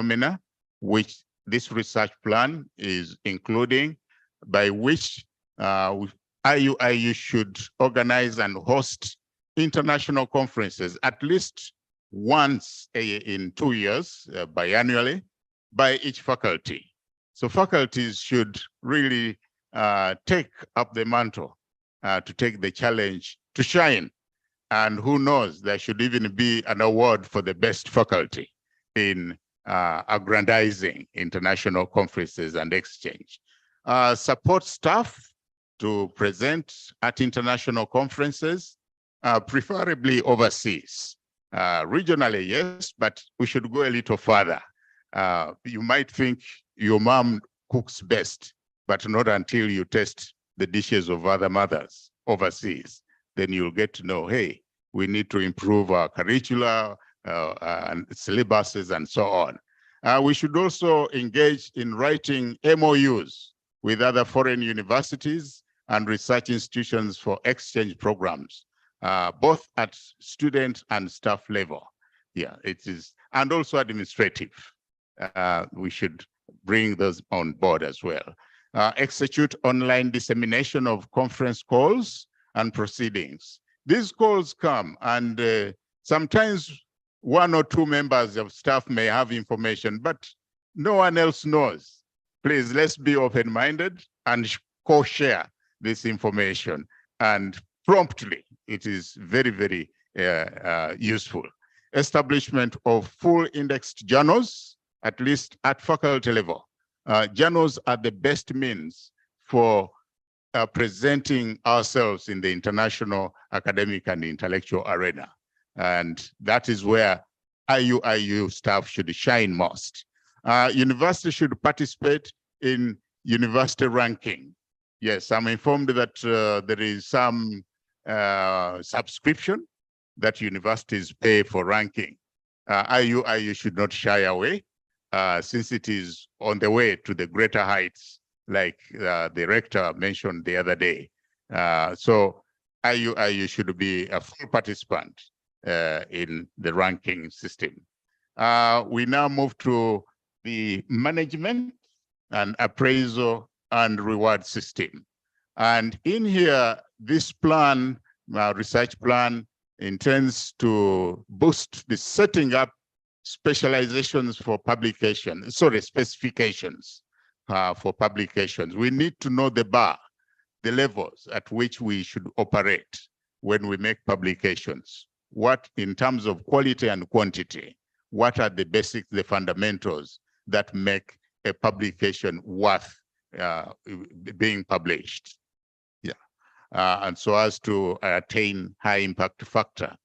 phenomena, which this research plan is including, by which IUIU should organize and host international conferences at least once in 2 years, biannually, by each faculty. So faculties should really take up the mantle to take the challenge to shine. And who knows, there should even be an award for the best faculty in aggrandizing international conferences and exchange. Support staff to present at international conferences, preferably overseas. Regionally, yes, but we should go a little further. You might think your mom cooks best, but not until you taste the dishes of other mothers overseas. Then you'll get to know, hey, we need to improve our curricula and syllabuses and so on. We should also engage in writing MOUs with other foreign universities and research institutions for exchange programs, both at student and staff level. Yeah, it is, and also administrative. We should bring those on board as well. Execute online dissemination of conference calls and proceedings. These calls come, and sometimes 1 or 2 members of staff may have information, but no one else knows. Please, let's be open-minded and co-share this information, and promptly. It is very, very useful. Establishment of full indexed journals, at least at faculty level. Journals are the best means for presenting ourselves in the international academic and intellectual arena. And that is where IUIU staff should shine most. University should participate in university ranking. Yes, I'm informed that there is some subscription that universities pay for ranking. IUIU should not shy away, since it is on the way to the greater heights, like the rector mentioned the other day. So IUIU should be a full participant in the ranking system. We now move to the management and appraisal and reward system. And in here, this plan, research plan, intends to boost the setting up specializations for publication, specifications for publications. We need to know the bar, the levels at which we should operate when we make publications. What, in terms of quality and quantity, what are the basics, the fundamentals that make a publication worth being published? Yeah, and so as to attain high impact factor.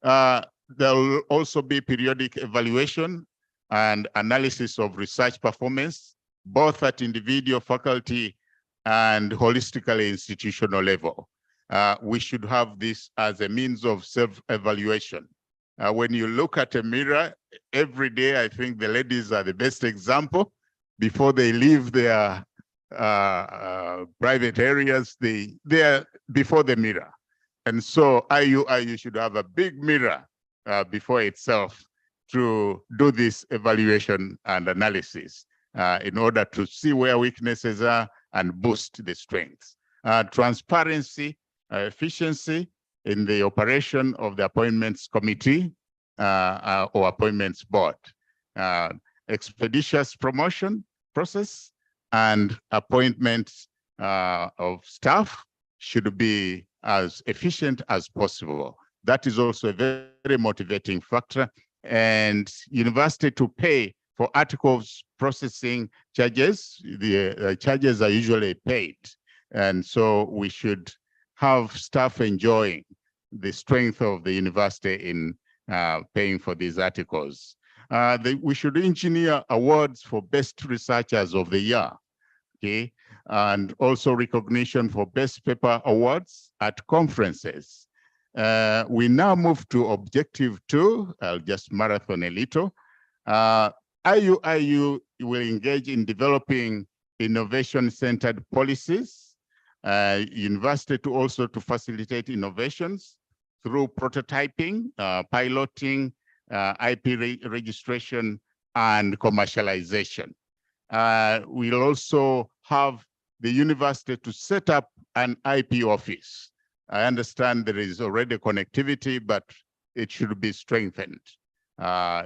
There will also be periodic evaluation and analysis of research performance, both at individual, faculty, and holistically institutional level. We should have this as a means of self-evaluation. When you look at a mirror every day, I think the ladies are the best example. Before they leave their private areas, they are before the mirror. And so IUIU should have a big mirror before itself to do this evaluation and analysis in order to see where weaknesses are and boost the strengths. Transparency, efficiency in the operation of the appointments committee or appointments board. Expeditious promotion process and appointment of staff should be as efficient as possible. That is also a very motivating factor. And university to pay for articles processing charges, the charges are usually paid. And so we should have staff enjoying the strength of the university in paying for these articles. We should engineer awards for best researchers of the year, okay? And also recognition for best paper awards at conferences. We now move to objective 2. I'll just marathon a little. IUIU will engage in developing innovation-centered policies. University to also to facilitate innovations through prototyping, piloting, IP registration, and commercialization. We'll also have the university to set up an IP office. I understand there is already connectivity, but it should be strengthened.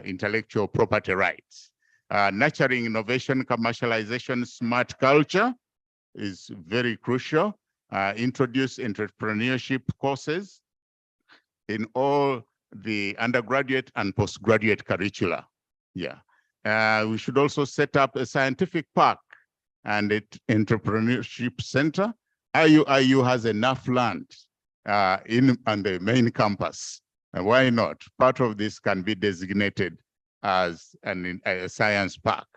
Intellectual property rights. Nurturing innovation, commercialization, smart culture is very crucial. Introduce entrepreneurship courses in all the undergraduate and postgraduate curricula. Yeah. We should also set up a scientific park and an entrepreneurship center. IUIU has enough land on the main campus. And why not? Part of this can be designated as a science park.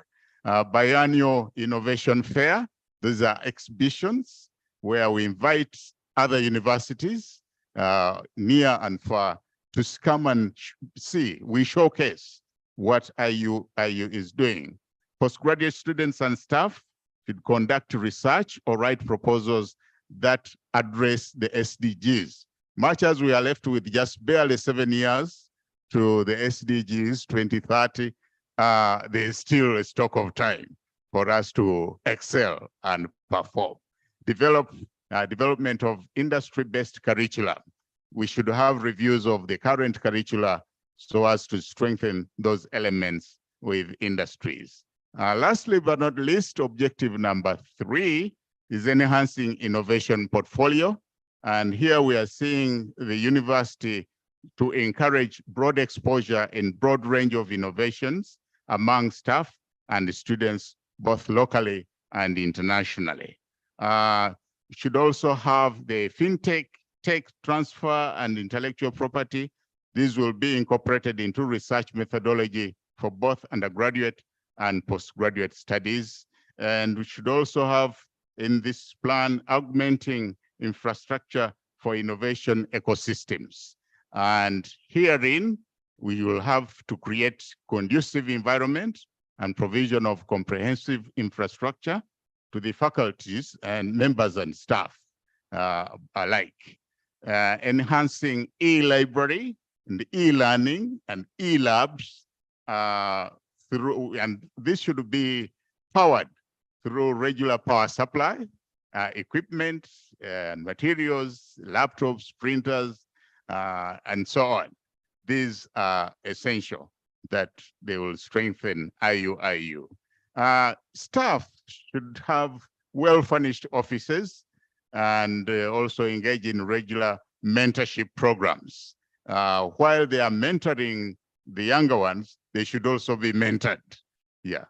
Biannual innovation fair. These are exhibitions where we invite other universities near and far to come and see. We showcase what IUIU is doing. Postgraduate students and staff should conduct research or write proposals that address the SDGs. Much as we are left with just barely 7 years to the SDGs 2030, there's still a stock of time for us to excel and perform. Development of industry-based curricula. We should have reviews of the current curricula so as to strengthen those elements with industries. Lastly, but not least, objective number 3 is enhancing innovation portfolio. And here we are seeing the university to encourage broad exposure in broad range of innovations among staff and students, both locally and internationally. We should also have the fintech, tech transfer, and intellectual property. These will be incorporated into research methodology for both undergraduate and postgraduate studies. And we should also have in this plan augmenting infrastructure for innovation ecosystems. And herein, we will have to create conducive environment and provision of comprehensive infrastructure to the faculties and members and staff alike. Enhancing e-library and e-learning and e-labs and this should be powered through regular power supply, equipment and materials, laptops, printers, and so on. These are essential that they will strengthen IUIU. Staff should have well-furnished offices and also engage in regular mentorship programs. While they are mentoring the younger ones, they should also be mentored. Yeah.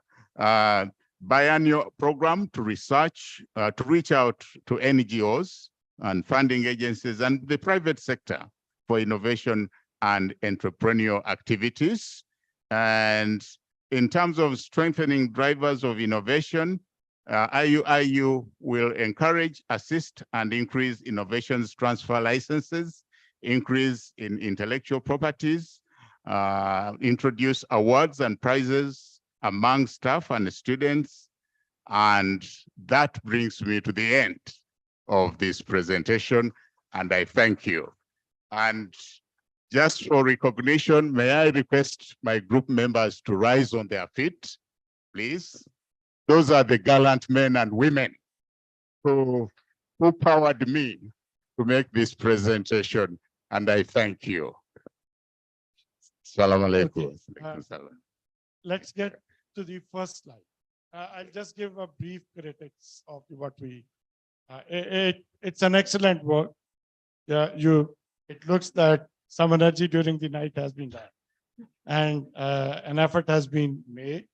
Biannual program to research, to reach out to NGOs and funding agencies and the private sector for innovation and entrepreneurial activities. And in terms of strengthening drivers of innovation, IUIU will encourage, assist, and increase innovations transfer licenses, increase in intellectual properties, introduce awards and prizes among staff and students. And that brings me to the end of this presentation, and I thank you. And just for recognition, may I request my group members to rise on their feet, please? Those are the gallant men and women who powered me to make this presentation, and I thank you. Salam alaikum. Okay. Let's get to the first slide. I'll just give a brief critics of what we. It's an excellent work. Yeah, it looks that some energy during the night has been done, and an effort has been made.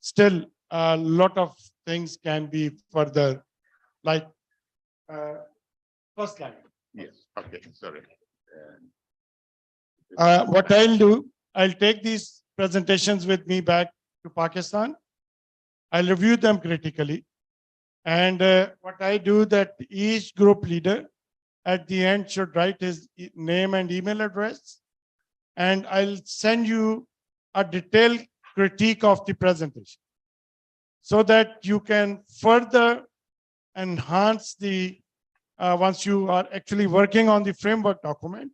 Still, a lot of things can be further, like first slide. Yes. Okay. Sorry. What I'll do, I'll take these presentations with me back to Pakistan. I'll review them critically. And what I do that each group leader at the end should write his name and email address. And I'll send you a detailed critique of the presentation so that you can further enhance the, once you are actually working on the framework document,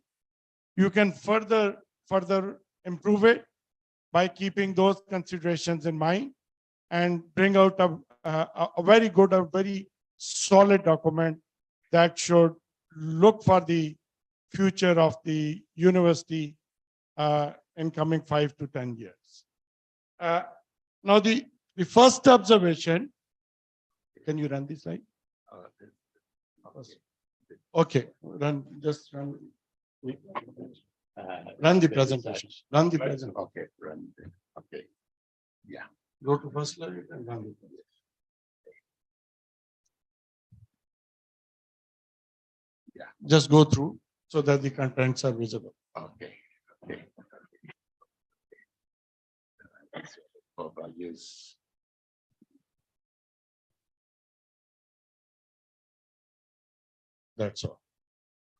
you can further improve it by keeping those considerations in mind and bring out a very good, a very solid document that should look for the future of the university in coming 5 to 10 years. Now, the first observation, can you run this slide? Okay, just run. Run the presentation. Run the presentation. Okay, run. Okay. Yeah. Go to first slide and run the presentation. Yeah. Just go through so that the contents are visible. Okay. Okay. Overuse. That's all.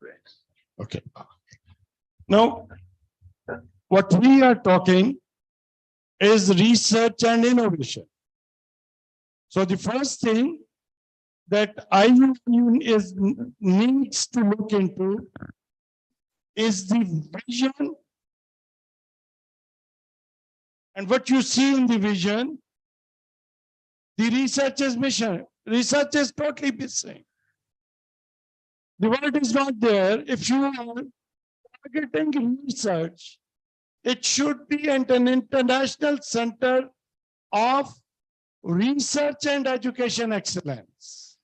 Great. Okay. Now, what we are talking is research and innovation. So the first thing that IUIU needs to look into is the vision. And what you see in the vision, the researcher's mission. Research is totally missing. The word is not there. If you are targeting research, it should be at an international center of research and education excellence.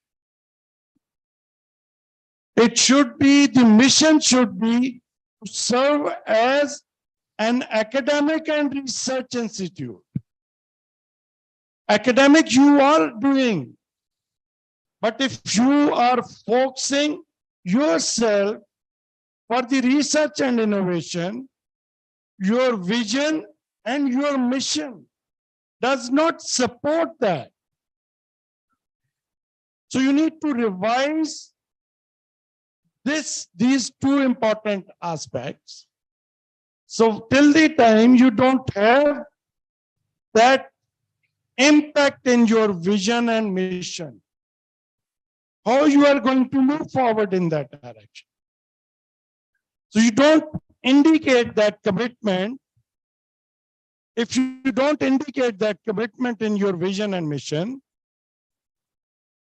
It should be, the mission should be to serve as an academic and research institute. Academic you are doing, but if you are focusing yourself for the research and innovation, your vision and your mission does not support that. So you need to revise these two important aspects. So till the time you don't have that impact in your vision and mission, how you are going to move forward in that direction. So you don't indicate that commitment. If you don't indicate that commitment in your vision and mission,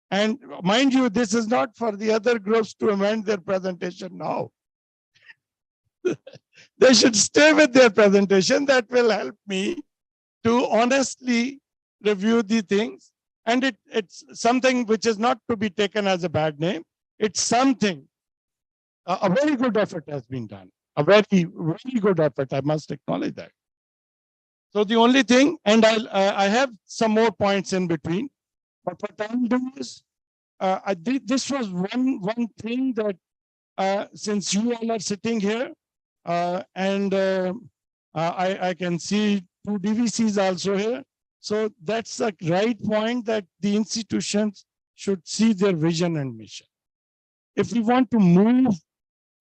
and mind you, this is not for the other groups to amend their presentation now. They should stay with their presentation. That will help me to honestly review the things. And it's something which is not to be taken as a bad name. It's something, a very good effort has been done. A very, very good effort, I must acknowledge that. So the only thing, and I have some more points in between, but what I'll do is, this was one thing that since you all are sitting here, and I can see two DVCs also here. So that's the right point that the institutions should see their vision and mission. If we want to move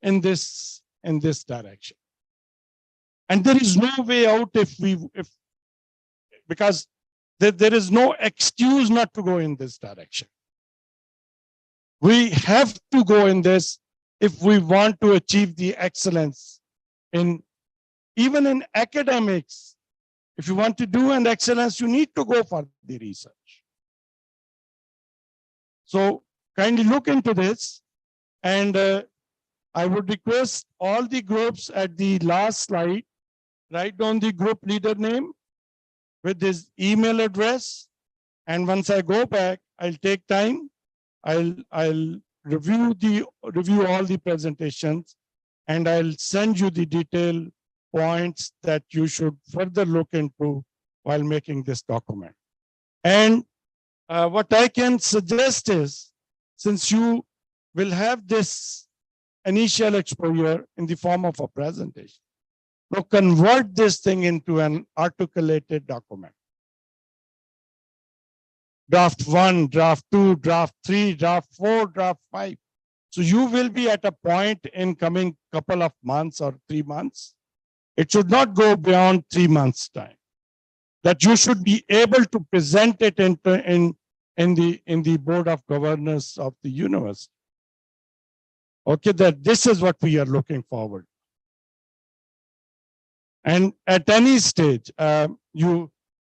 in this direction. And there is no way out because there is no excuse not to go in this direction. We have to go in this if we want to achieve the excellence even in academics. If you want to do an excellence, you need to go for the research. So kindly look into this, and I would request all the groups at the last slide, write down the group leader name with his email address. And once I go back, I'll take time. I'll review all the presentations, and I'll send you the detailed points that you should further look into while making this document. And what I can suggest is, since you will have this initial exposure in the form of a presentation, now convert this thing into an articulated document. Draft 1, draft 2, draft 3, draft 4, draft 5. So you will be at a point in coming couple of months or 3 months. It should not go beyond 3 months' time. That you should be able to present it in the board of governors of the university. Okay, that this is what we are looking forward. And at any stage, I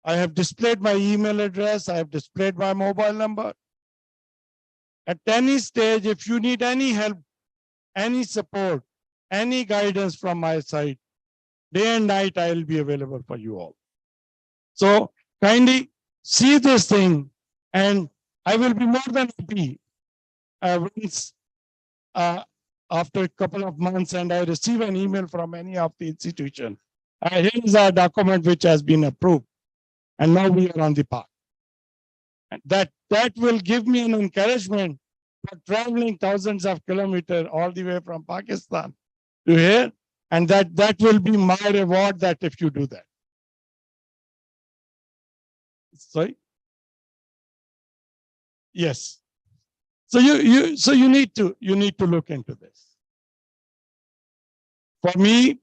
have displayed my email address, I have displayed my mobile number. At any stage, if you need any help, any support, any guidance from my side, day and night, I will be available for you all. So kindly see this thing, and I will be more than happy once after a couple of months and I receive an email from any of the institution. Here is our document which has been approved, and now we are on the path. And that will give me an encouragement for traveling thousands of kilometers all the way from Pakistan to here, and that will be my reward. That if you do that, sorry, yes. So you need to look into this. For me,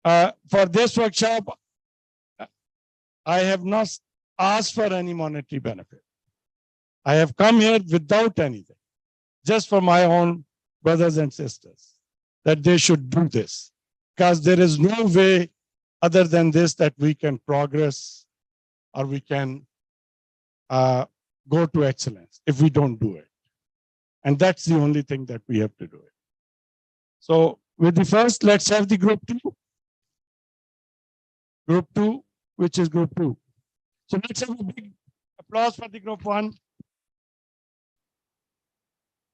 for this workshop, I have not asked for any monetary benefit. I have come here without anything, just for my own brothers and sisters, that they should do this, because there is no way other than this that we can progress or we can go to excellence if we don't do it. And that's the only thing that we have to do it. So with the first, let's have the group 2. Group 2, which is group 2. So let's have a big applause for the group 1.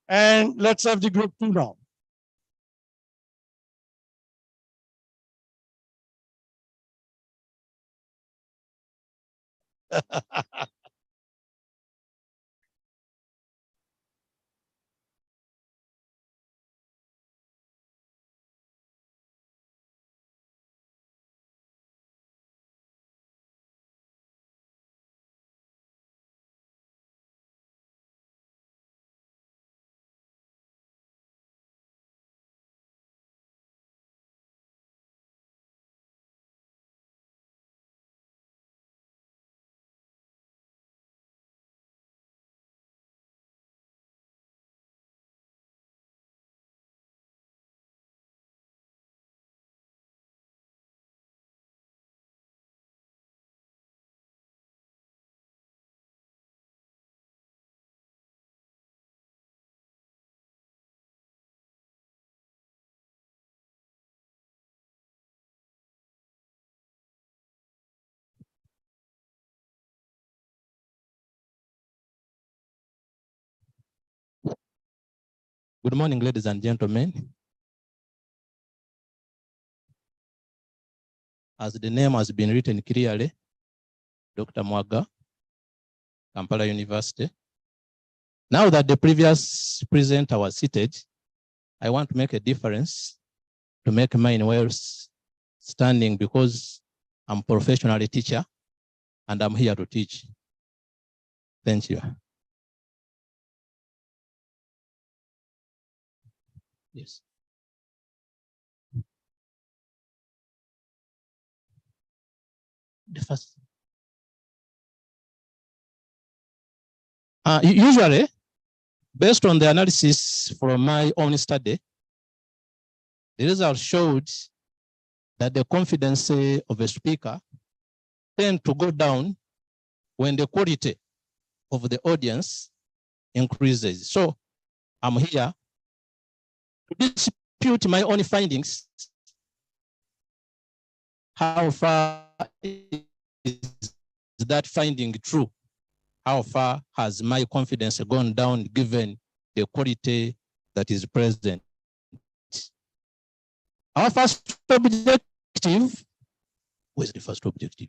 And let's have the group 2 now. Good morning, ladies and gentlemen. As the name has been written clearly, Dr. Mwaga, Kampala University. Now that the previous presenter was seated, I want to make a difference, to make mine well standing, because I'm a professional teacher and I'm here to teach. Thank you. Yes. The first. Usually, based on the analysis from my own study, the result showed that the confidence of a speaker tends to go down when the quality of the audience increases. So I'm here to dispute my own findings. How far is that finding true? How far has my confidence gone down given the quality that is present? Our first objective, where's the first objective?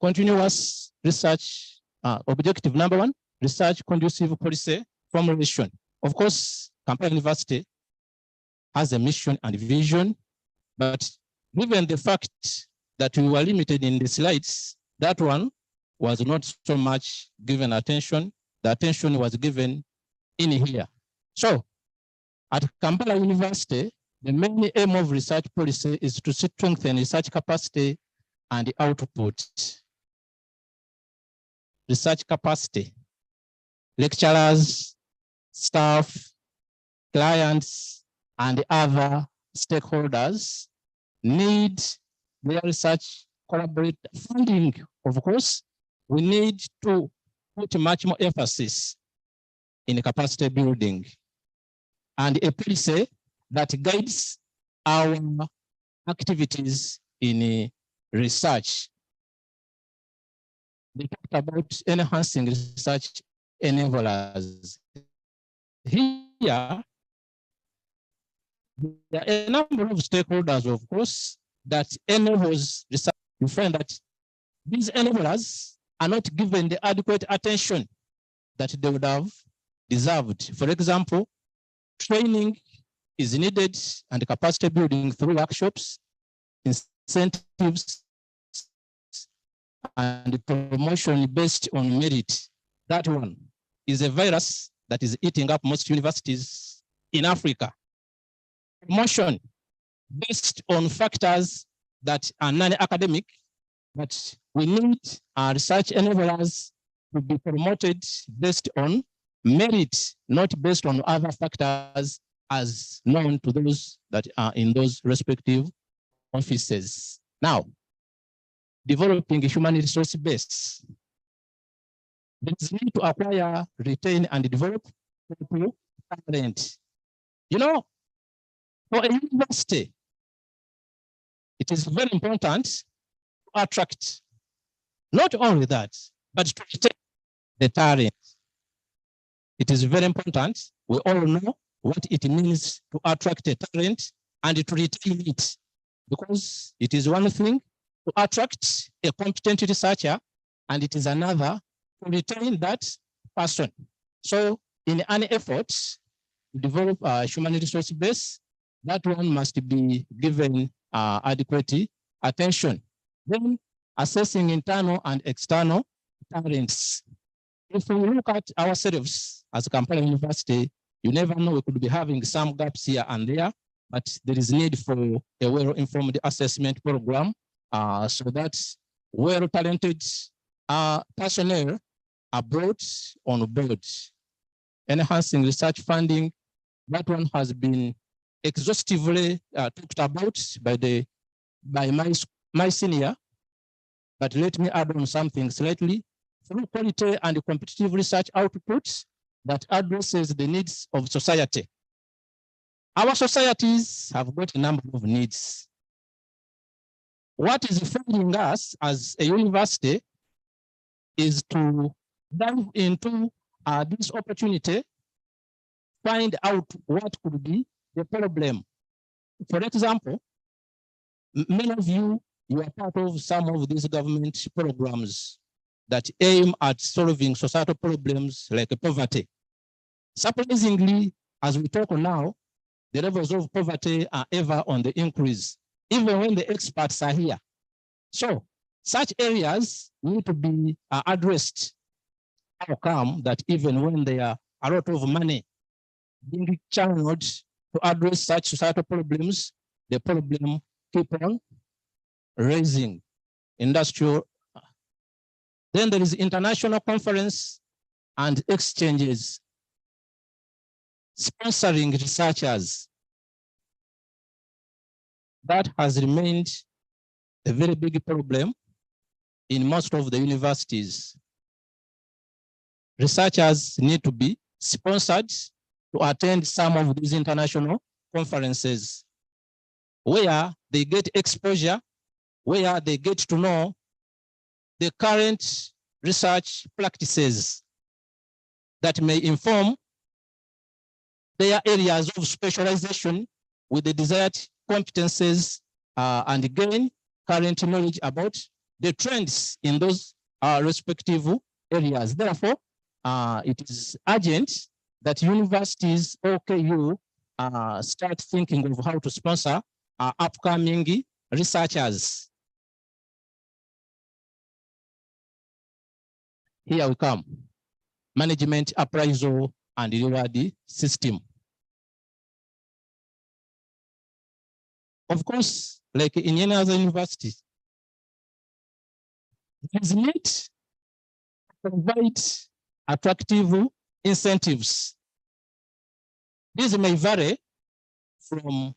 Continuous research, objective number 1, research conducive policy formulation. Of course, Kampala University has a mission and vision, but given the fact that we were limited in the slides, that one was not so much given attention. The attention was given in here. So at Kampala University, the main aim of research policy is to strengthen research capacity and output. Research capacity, lecturers, staff, clients, and other stakeholders need their research collaborate funding. Of course, we need to put much more emphasis in capacity building and a policy that guides our activities in research. They talked about enhancing research enablers. Here, there are a number of stakeholders, of course, that enables research. You find that these enablers are not given the adequate attention that they would have deserved. For example, training is needed and capacity building through workshops, incentives, and promotion based on merit. That one is a virus that is eating up most universities in Africa. Promotion based on factors that are non-academic, but we need our research enablers to be promoted based on merit, not based on other factors as known to those that are in those respective offices. Now, developing a human resource base. There is need to acquire, retain, and develop talent. You know, for a university, it is very important to attract not only that, but to retain the talent. It is very important. We all know what it means to attract a talent and to retain it, because it is one thing to attract a competent researcher, and it is another to retain that person. So in an effort to develop a human resource base, that one must be given adequate attention. Then assessing internal and external talents. If we look at ourselves as a Kampala University, you never know, we could be having some gaps here and there, but there is need for a well-informed assessment program so that well-talented personnel are brought on board. Enhancing research funding, that one has been exhaustively talked about by my senior, but let me add on something slightly. Through quality and competitive research outputs that addresses the needs of society. Our societies have got a number of needs. What is failing us as a university is to dive into this opportunity, find out what could be the problem. For example, many of you are part of some of these government programs that aim at solving societal problems like poverty. Surprisingly, as we talk now, the levels of poverty are ever on the increase, even when the experts are here. So such areas need to be addressed. How come that even when there are a lot of money being channeled to address such societal problems, the problem keep on raising? Industrial. Then there is international conference and exchanges, sponsoring researchers. That has remained a very big problem in most of the universities. Researchers need to be sponsored to attend some of these international conferences where they get exposure, where they get to know the current research practices that may inform their areas of specialization with the desired competences and gain current knowledge about the trends in those respective areas. Therefore, it is urgent that universities, OKU, start thinking of how to sponsor upcoming researchers. Here we come. Management appraisal and reward system. Of course, like in any other university, there is need to provide attractive incentives. These may vary from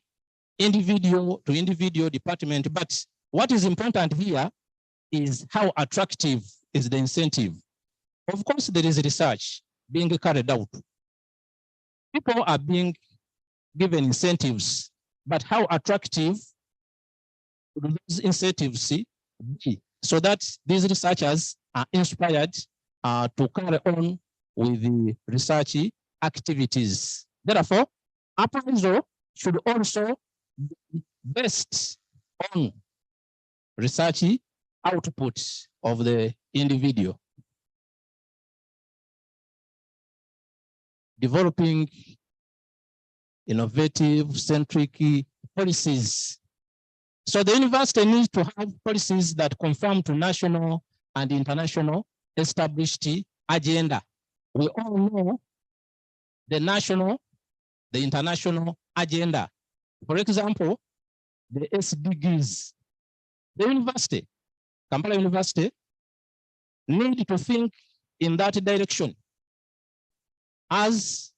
individual to individual department, but what is important here is how attractive is the incentive. Of course, there is research being carried out. People are being given incentives, but how attractive would those incentives be so that these researchers are inspired to carry on with the research activities. Therefore, appraisal should also be based on research output of the individual. Developing innovative centric policies. So the university needs to have policies that conform to national and international established agenda. We all know the national, the international agenda. For example, the SDGs. The university, Kampala University, need to think in that direction as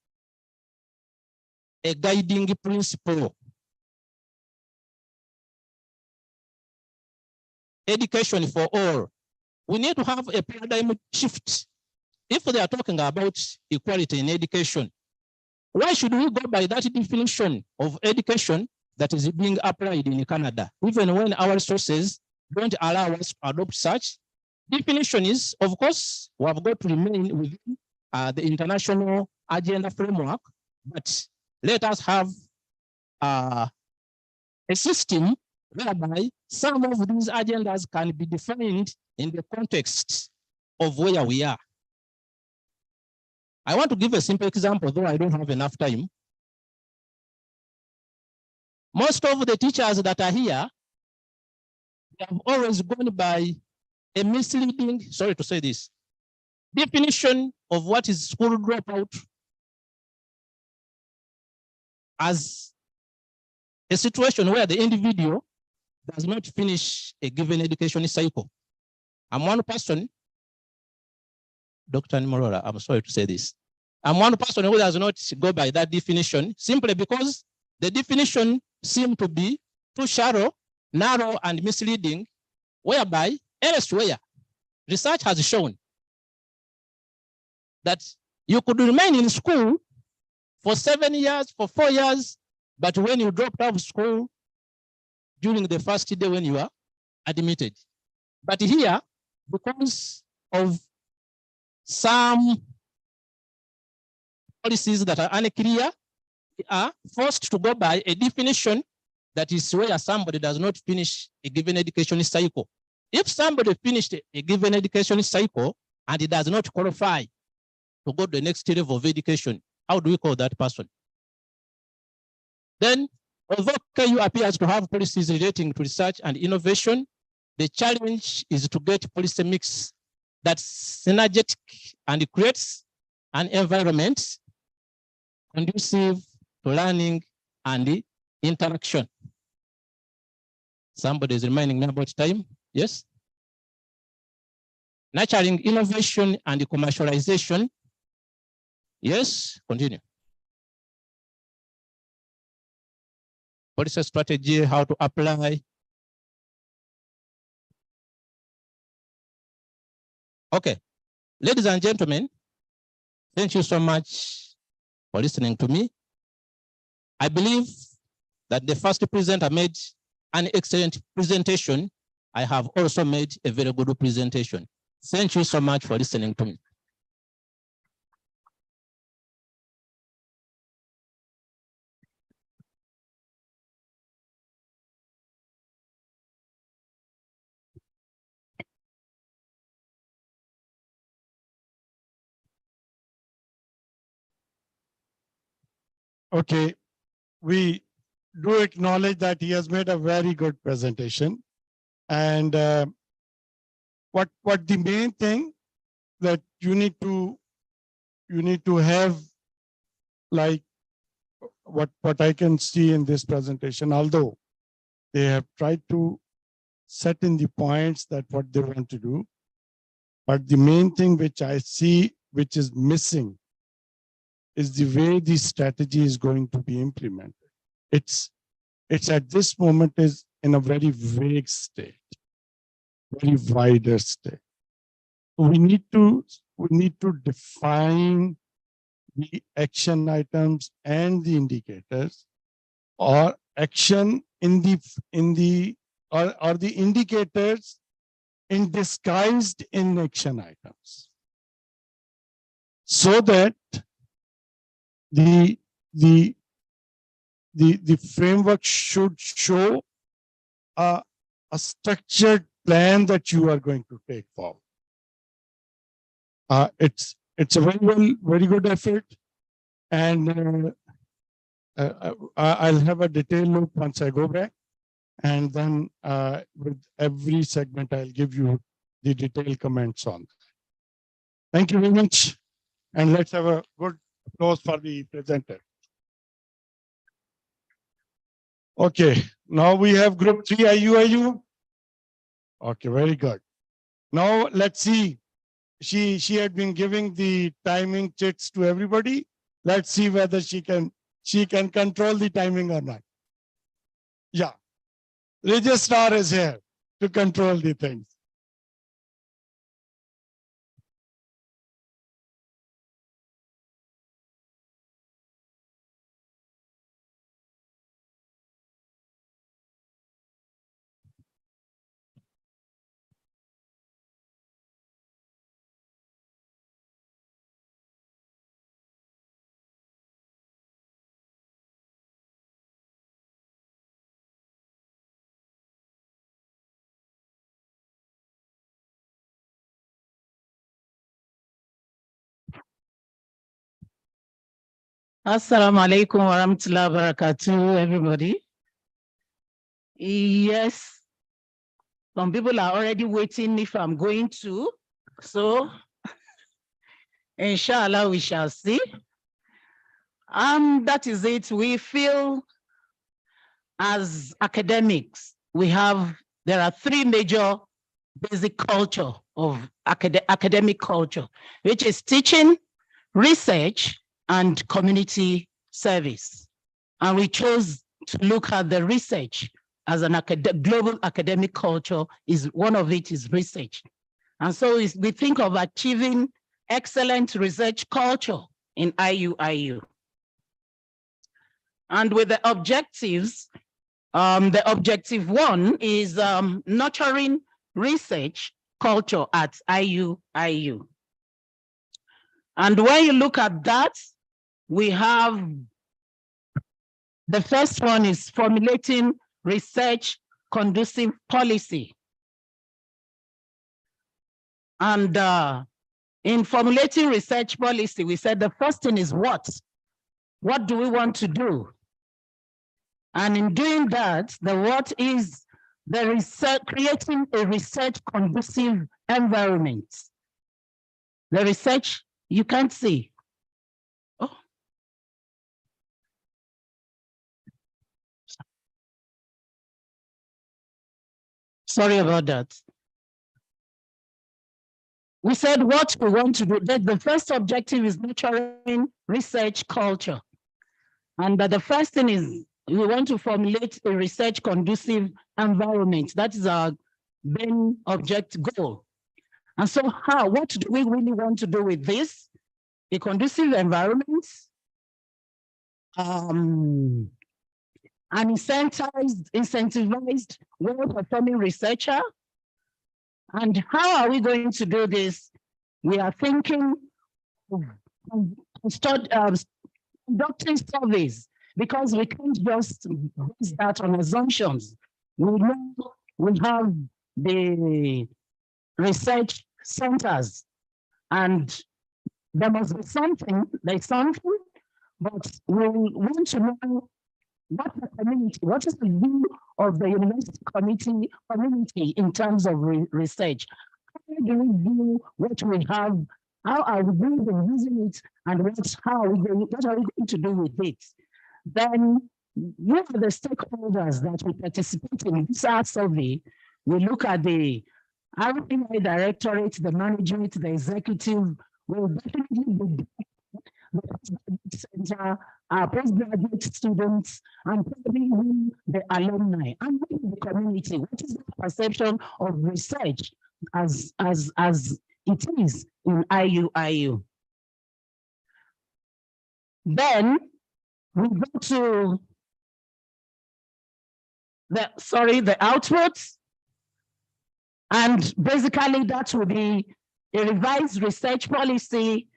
a guiding principle. Education for all. We need to have a paradigm shift. If they are talking about equality in education, why should we go by that definition of education that is being applied in Canada, even when our resources don't allow us to adopt such definition? Is, of course, we have got to remain within the international agenda framework, but let us have a system whereby some of these agendas can be defined in the context of where we are. I want to give a simple example, though I don't have enough time. Most of the teachers that are here, they have always gone by a misleading, sorry to say this, definition of what is school dropout as a situation where the individual does not finish a given education cycle. I'm one person, Dr. Nimorora, I'm sorry to say this. I'm one person who does not go by that definition simply because the definition seems to be too shallow, narrow, and misleading, whereby elsewhere, research has shown that you could remain in school for 7 years, for 4 years, but when you dropped out of school during the first day when you are admitted. But here, because of some policies that are unclear, we are forced to go by a definition that is where somebody does not finish a given education cycle. If somebody finished a given education cycle and it does not qualify to go to the next level of education, how do we call that person? Then, although KU appears to have policies relating to research and innovation, the challenge is to get policy mix that's synergetic and creates an environment conducive to learning and interaction. Somebody is reminding me about time. Yes? Nurturing innovation and commercialization. Yes, continue. Policy strategy, how to apply. Okay, ladies and gentlemen, thank you so much for listening to me. I believe that the first presenter made an excellent presentation. I have also made a very good presentation. Thank you so much for listening to me. Okay, we do acknowledge that he has made a very good presentation. And what the main thing that you need to have, like what I can see in this presentation, although they have tried to set in the points that what they want to do, but the main thing which I see which is missing is the way the strategy is going to be implemented. It's at this moment is in a very vague state, very wider state. We need to define the action items and the indicators, or action in the or the indicators in disguised in action items, so that the framework should show a structured plan that you are going to take forward. It's a very good effort, and I'll have a detailed look once I go back, and then with every segment I'll give you the detailed comments on that. Thank you very much, and let's have a good applause for the presenter. Okay, now we have group 3 IUIU. Okay, very good. Now let's see. She had been giving the timing chits to everybody. Let's see whether she can control the timing or not. Yeah, registrar is here to control the things. Assalamu alaikum wa rahmatullahi wa barakatuh, everybody. Yes, some people are already waiting if I'm going to, so inshallah we shall see. That is it. We feel as academics, there are three major basic culture of academic culture, which is teaching, research, and community service. And we chose to look at the research as an global academic culture. One of it is research. And so we think of achieving excellent research culture in IUIU. And with the objectives, the objective 1 is nurturing research culture at IUIU. And when you look at that, we have the first one is formulating research conducive policy. And in formulating research policy, we said the first thing is what? What do we want to do? And in doing that, the what is the research, creating a research conducive environment. The research you can't see. Oh. Sorry about that. We said what we want to do. That the first objective is nurturing research culture. And the first thing is we want to formulate a research conducive environment. That is our main object goal. And so what do we really want to do with this? A conducive environment, an incentivized, well-performing researcher. And how are we going to do this? We are thinking of conducting surveys, because we can't just base that on assumptions. We know we have the research centers, and there must be something, but we want to know what the community, what is the view of the university community in terms of research? How do we view what we have? How are we going to be using it? And what are we going to do with it? Then what are the stakeholders that will participate in this survey? We look at the IUIU directorate, the management, the executive will definitely be the center our postgraduate students, and probably even the alumni and maybe the community. What is the perception of research as it is in IUIU? Then we go to the outputs. And basically that will be a revised research policy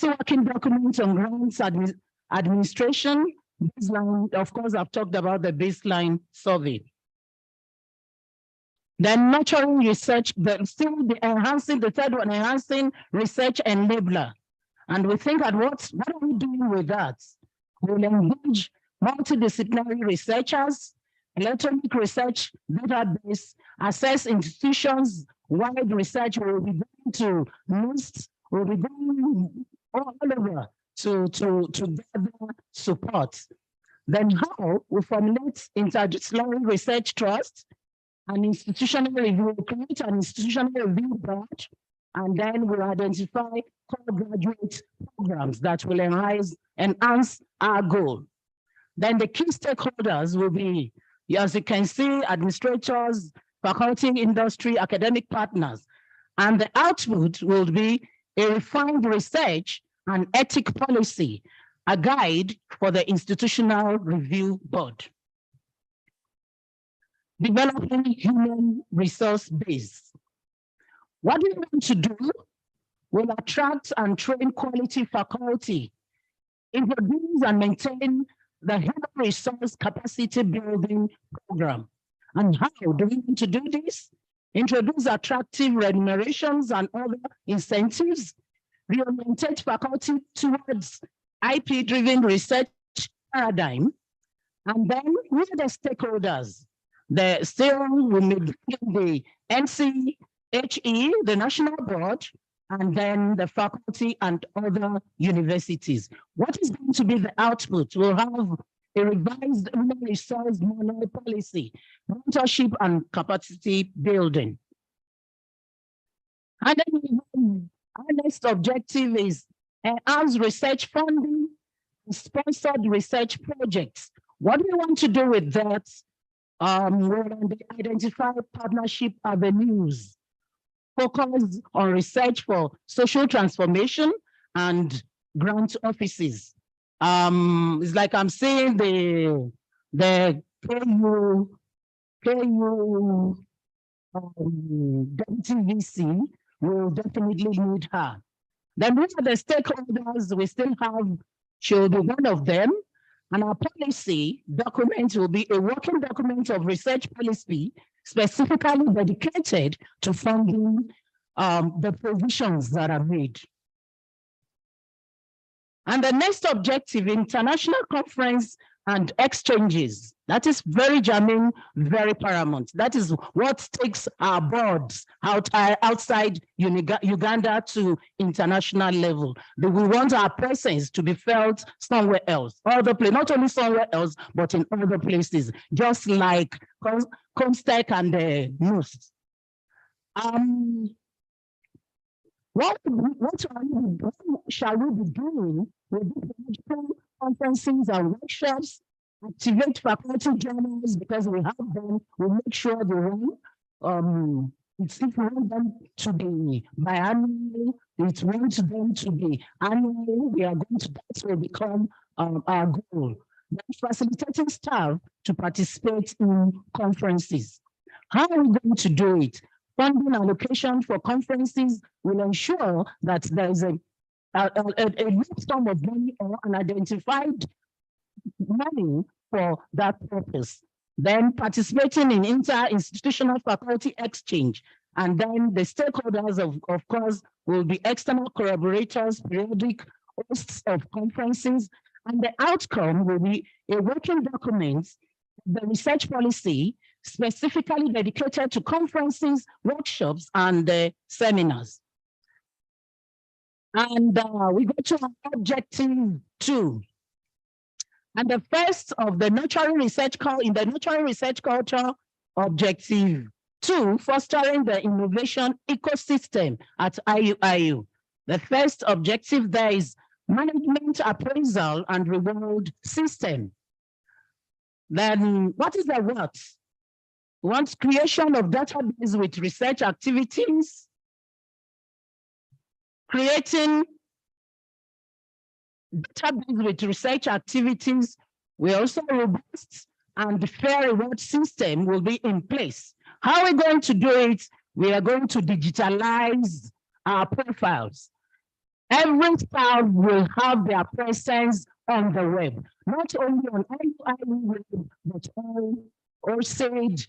working document on grants administration, baseline. Of course, I've talked about the baseline survey. Then nurturing research, the third one, enhancing research enabler. And we think at what are we doing with that? We'll engage multidisciplinary researchers, electronic research database, assess institutions, wide research. We'll be going to NIST, we'll be going all over to gather support. Then how we formulate interdisciplinary research trust, an institutional review, create an institutional review board, and then we'll identify core graduate programs that will enhance our goal. Then the key stakeholders will be, as you can see, administrators, faculty, industry, academic partners. And the output will be a refined research and ethic policy, a guide for the institutional review board. Developing human resource base. What we want to do will attract and train quality faculty, introduce and maintain the human resource capacity building program. And how do we want to do this? Introduce attractive remunerations and other incentives, reorientate faculty towards IP-driven research paradigm, and then with the stakeholders, we will be the NCHE, the national board, and then the faculty and other universities. What is going to be the output? We'll have a revised human resource manual policy, mentorship and capacity building. And then our next objective is enhance research funding, sponsored research projects. What do we want to do with that? We'll identify partnership avenues, focus on research for social transformation and grant offices. It's like I'm saying the KU WTVC will definitely need her. Then with the stakeholders, we still have, she'll be one of them. And our policy document will be a working document of research policy specifically dedicated to funding the provisions that are made. And the next objective, international conference and exchanges. That is very germane, very paramount. That is what takes our boards outside Uganda to international level. We want our presence to be felt somewhere else, not only somewhere else, but in other places, just like Comstech and NUST. What shall we be doing with conferences and workshops? Activate faculty journals because we have them. We make sure they run. If we want them to be biannual, it wants them to be annual. We are going to, that will become our goal. Then facilitating staff to participate in conferences. How are we going to do it? Funding allocation for conferences will ensure that there is a lump sum of money or an identified money for that purpose. Then participating in inter-institutional faculty exchange. And then the stakeholders, of course, will be external collaborators, periodic hosts of conferences. And the outcome will be a working document, the research policy, specifically dedicated to conferences, workshops, and seminars. And we go to objective 2. And the first of the nurturing research culture, objective 2, fostering the innovation ecosystem at IUIU. The first objective there is management appraisal and reward system. Then what is the what? Want creation of database with research activities, creating database with research activities. We also robust and fair reward system will be in place. How are we going to do it? We are going to digitalize our profiles. Every staff will have their presence on the web, not only on IUIU, but all Sage,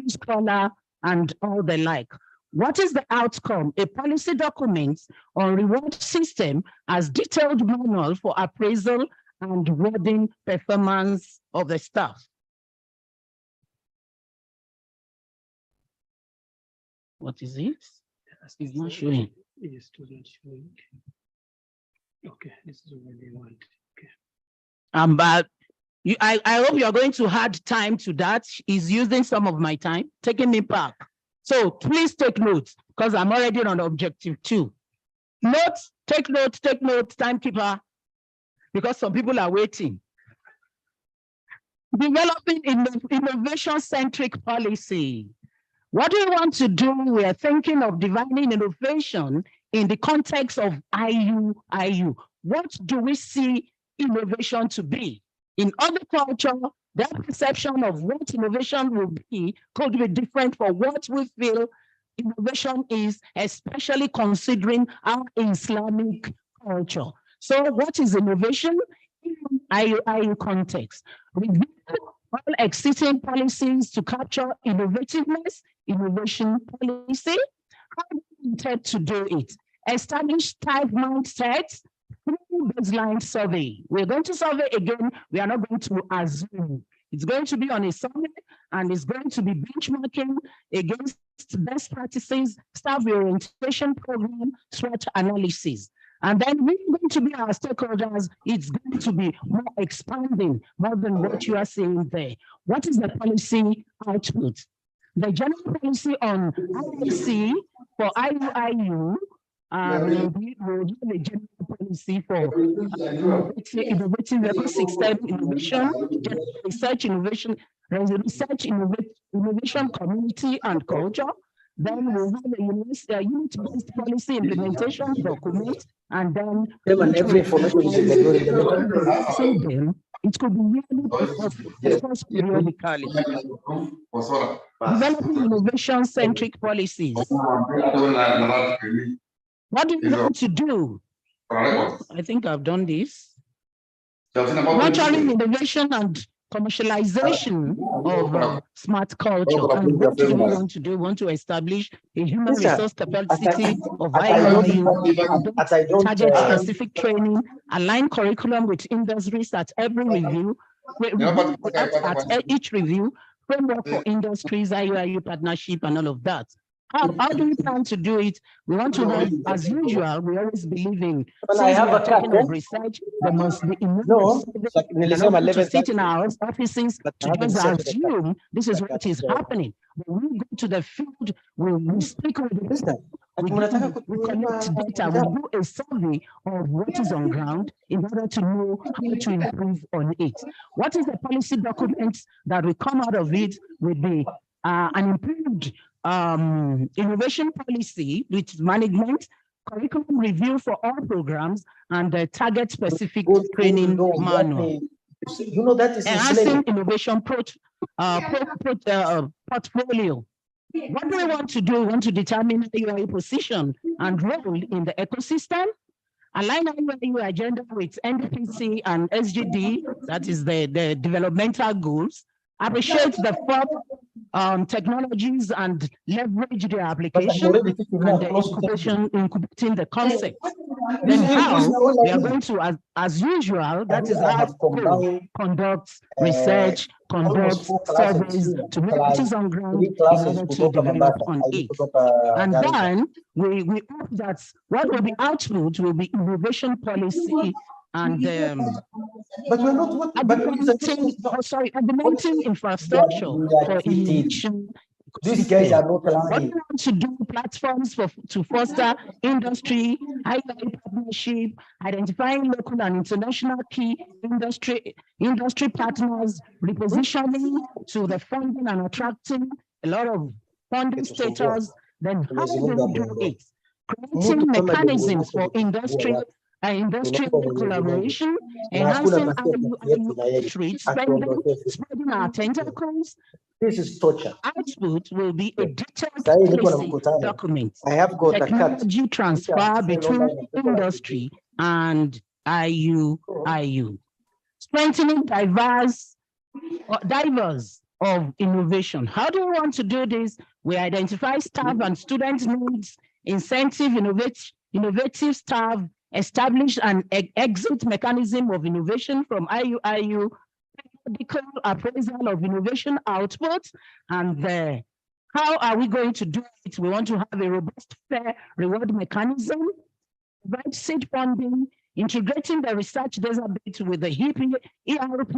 Scholar, and all the like. What is the outcome? A policy document on reward system as detailed manual for appraisal and rewarding performance of the staff. What is it? It's not showing. It is student showing. Okay, this is what they want. Okay. But I hope you're going to add time to that. He's using some of my time, taking me back. So please take notes because I'm already on objective 2. Notes, take notes, timekeeper, because some people are waiting. Developing innovation-centric policy. What do we want to do? We are thinking of defining innovation in the context of IUIU. What do we see innovation to be? In other culture, their perception of what innovation will be could be different for what we feel innovation is, especially considering our Islamic culture. So what is innovation in IUIU context? Review all existing policies to capture innovativeness, innovation policy. How do we intend to do it? Establish type mindsets through baseline survey. We're going to survey again. We are not going to assume. It's going to be on a survey and it's going to be benchmarking against best practices, staff orientation program, SWOT analysis. And then we're going to be our stakeholders. It's going to be more expanding, more than what you are saying there. What is the policy output? The general policy on IC for IUIU will have a general policy for innovative ecosystem innovation, research innovation community and culture. Then we'll have a unit-based policy implementation document, and then every information is it could be discussed periodically. Developing innovation-centric policies. What do you want to do? I think I've done this. Nurturing innovation and commercialization of smart culture. And what do we want to do? We want to establish a human resource capacity of IUIU, target specific training, align curriculum with industries at every review, at each review, framework for industries, IUIU partnership, and all of that. How do we plan to do it? We want to have, as usual, we always believe in, since we are talking of research, there must be enough to sit in our offices to just assume this is what is happening. When we go to the field, we speak with the we collect data, we do a survey of what is on ground in order to know how to improve on it. What is the policy document that will come out of it will be an improved innovation policy with management, curriculum review for all programs, and the target specific training manual. You know that is enhancing innovation portfolio. What do we want to do? We want to determine the IUIU position and role in the ecosystem, align IUIU agenda with NDPC and SGD, that is the developmental goals, appreciate the fourth technologies and leverage their application and the incubating the concept. Then how we are going to, as usual, that is how conduct research, conduct surveys to make it is on ground in order to develop on it. And then we hope that what will be output will be innovation policy and but we're not implementing infrastructure for innovation These guys are not What allowing. we want to do platforms to foster industry, IUIU partnership, identifying local and international key industry partners, repositioning to the funding and attracting a lot of funding status. Then how do we do it? Creating mechanisms for industrial collaboration, enhancing IUIU outreach, spreading our tentacles. This is torture. Output will be a detailed Sahi niko na policy mkutano. document, I have got a cut. technology transfer between industry and IUIU, strengthening divers of innovation. How do we want to do this? We identify staff and student needs, incentive innovative staff, establish an exit mechanism of innovation from IUIU, periodical appraisal of innovation output, and how are we going to do it? We want to have a robust, fair reward mechanism, provide seed funding, integrating the research database with the ERP,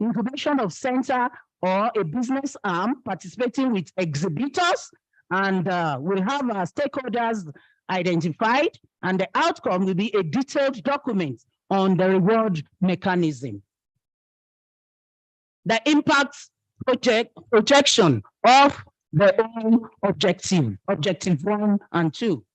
incubation of center or a business arm, participating with exhibitors, and we'll have our stakeholders identified, and the outcome will be a detailed document on the reward mechanism. The impact projection of the own objective 1 and 2.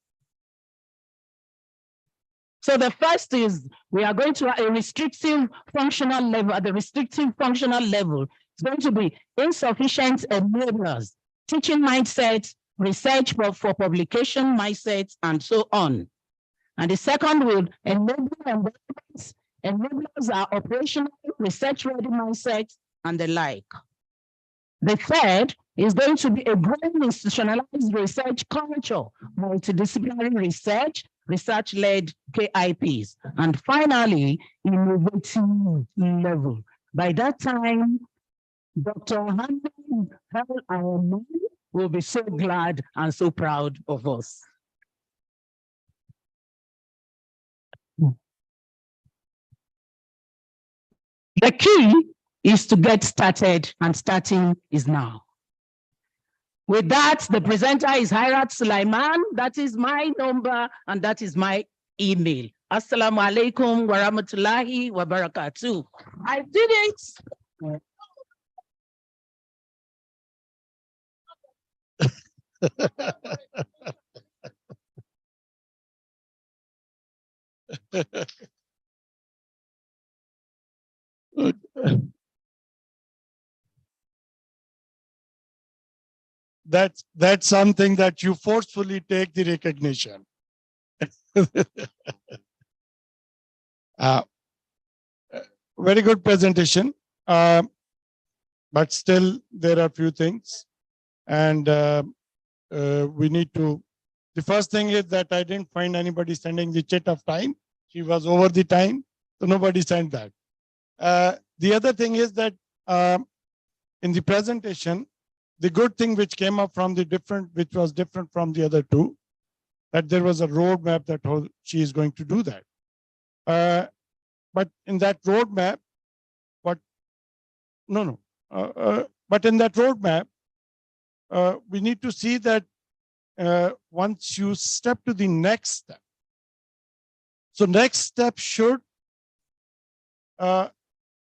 So the first is we are going to a restrictive functional level. At the restrictive functional level, it's going to be insufficient enablers, teaching mindsets, research for publication mindsets, and so on. And the second will enable environments. Enablers are operational, research-ready mindsets, and the like. The third is going to be a growing institutionalized research culture, multidisciplinary research, research-led KIPs, and finally, innovative level. By that time, Dr. Handel will be so glad and so proud of us. The key is to get started, and starting is now. With that, the presenter is Hirat Sulaiman. That is my number, and that is my email. Assalamu alaikum wa rahmatullahi wa barakatuh. I did it. That's something that you forcefully take the recognition. Very good presentation, but still there are a few things, and we need to. The first thing is that I didn't find anybody sending the chit of time. She was over the time, so nobody sent that. The other thing is that in the presentation, the good thing which came up from the which was different from the other two, that there was a roadmap that she is going to do that. But in that roadmap, but in that roadmap, we need to see that once you step to the next step. So next step should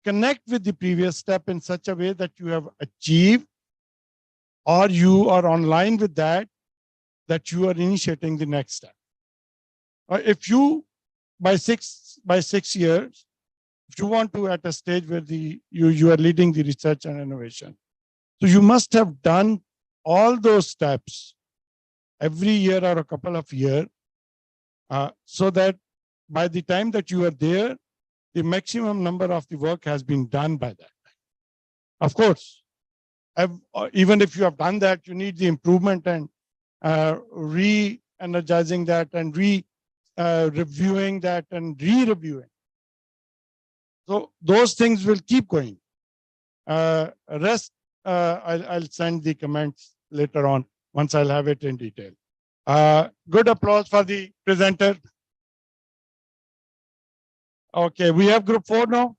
connect with the previous step in such a way that you have achieved, or you are online with that you are initiating the next step. If you, by six years, if you want to at a stage where you are leading the research and innovation, so you must have done all those steps every year or a couple of years, so that by the time that you are there, the maximum number of the work has been done by that. Of course, even if you have done that, you need the improvement and re-energizing that and reviewing that and re-reviewing. So those things will keep going. Rest, I'll send the comments later on once I'll have it in detail. Good applause for the presenter. Okay, we have group 4 now.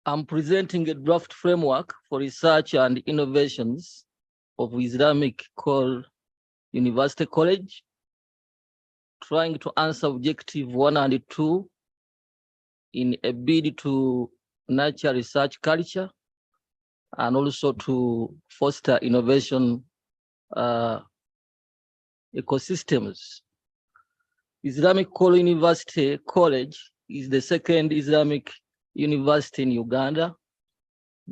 I'm presenting a draft framework for research and innovations of Islamic University College, trying to answer objective 1 and 2 in a bid to nurture research culture and also to foster innovation ecosystems. Islamic University College is the second Islamic university in Uganda,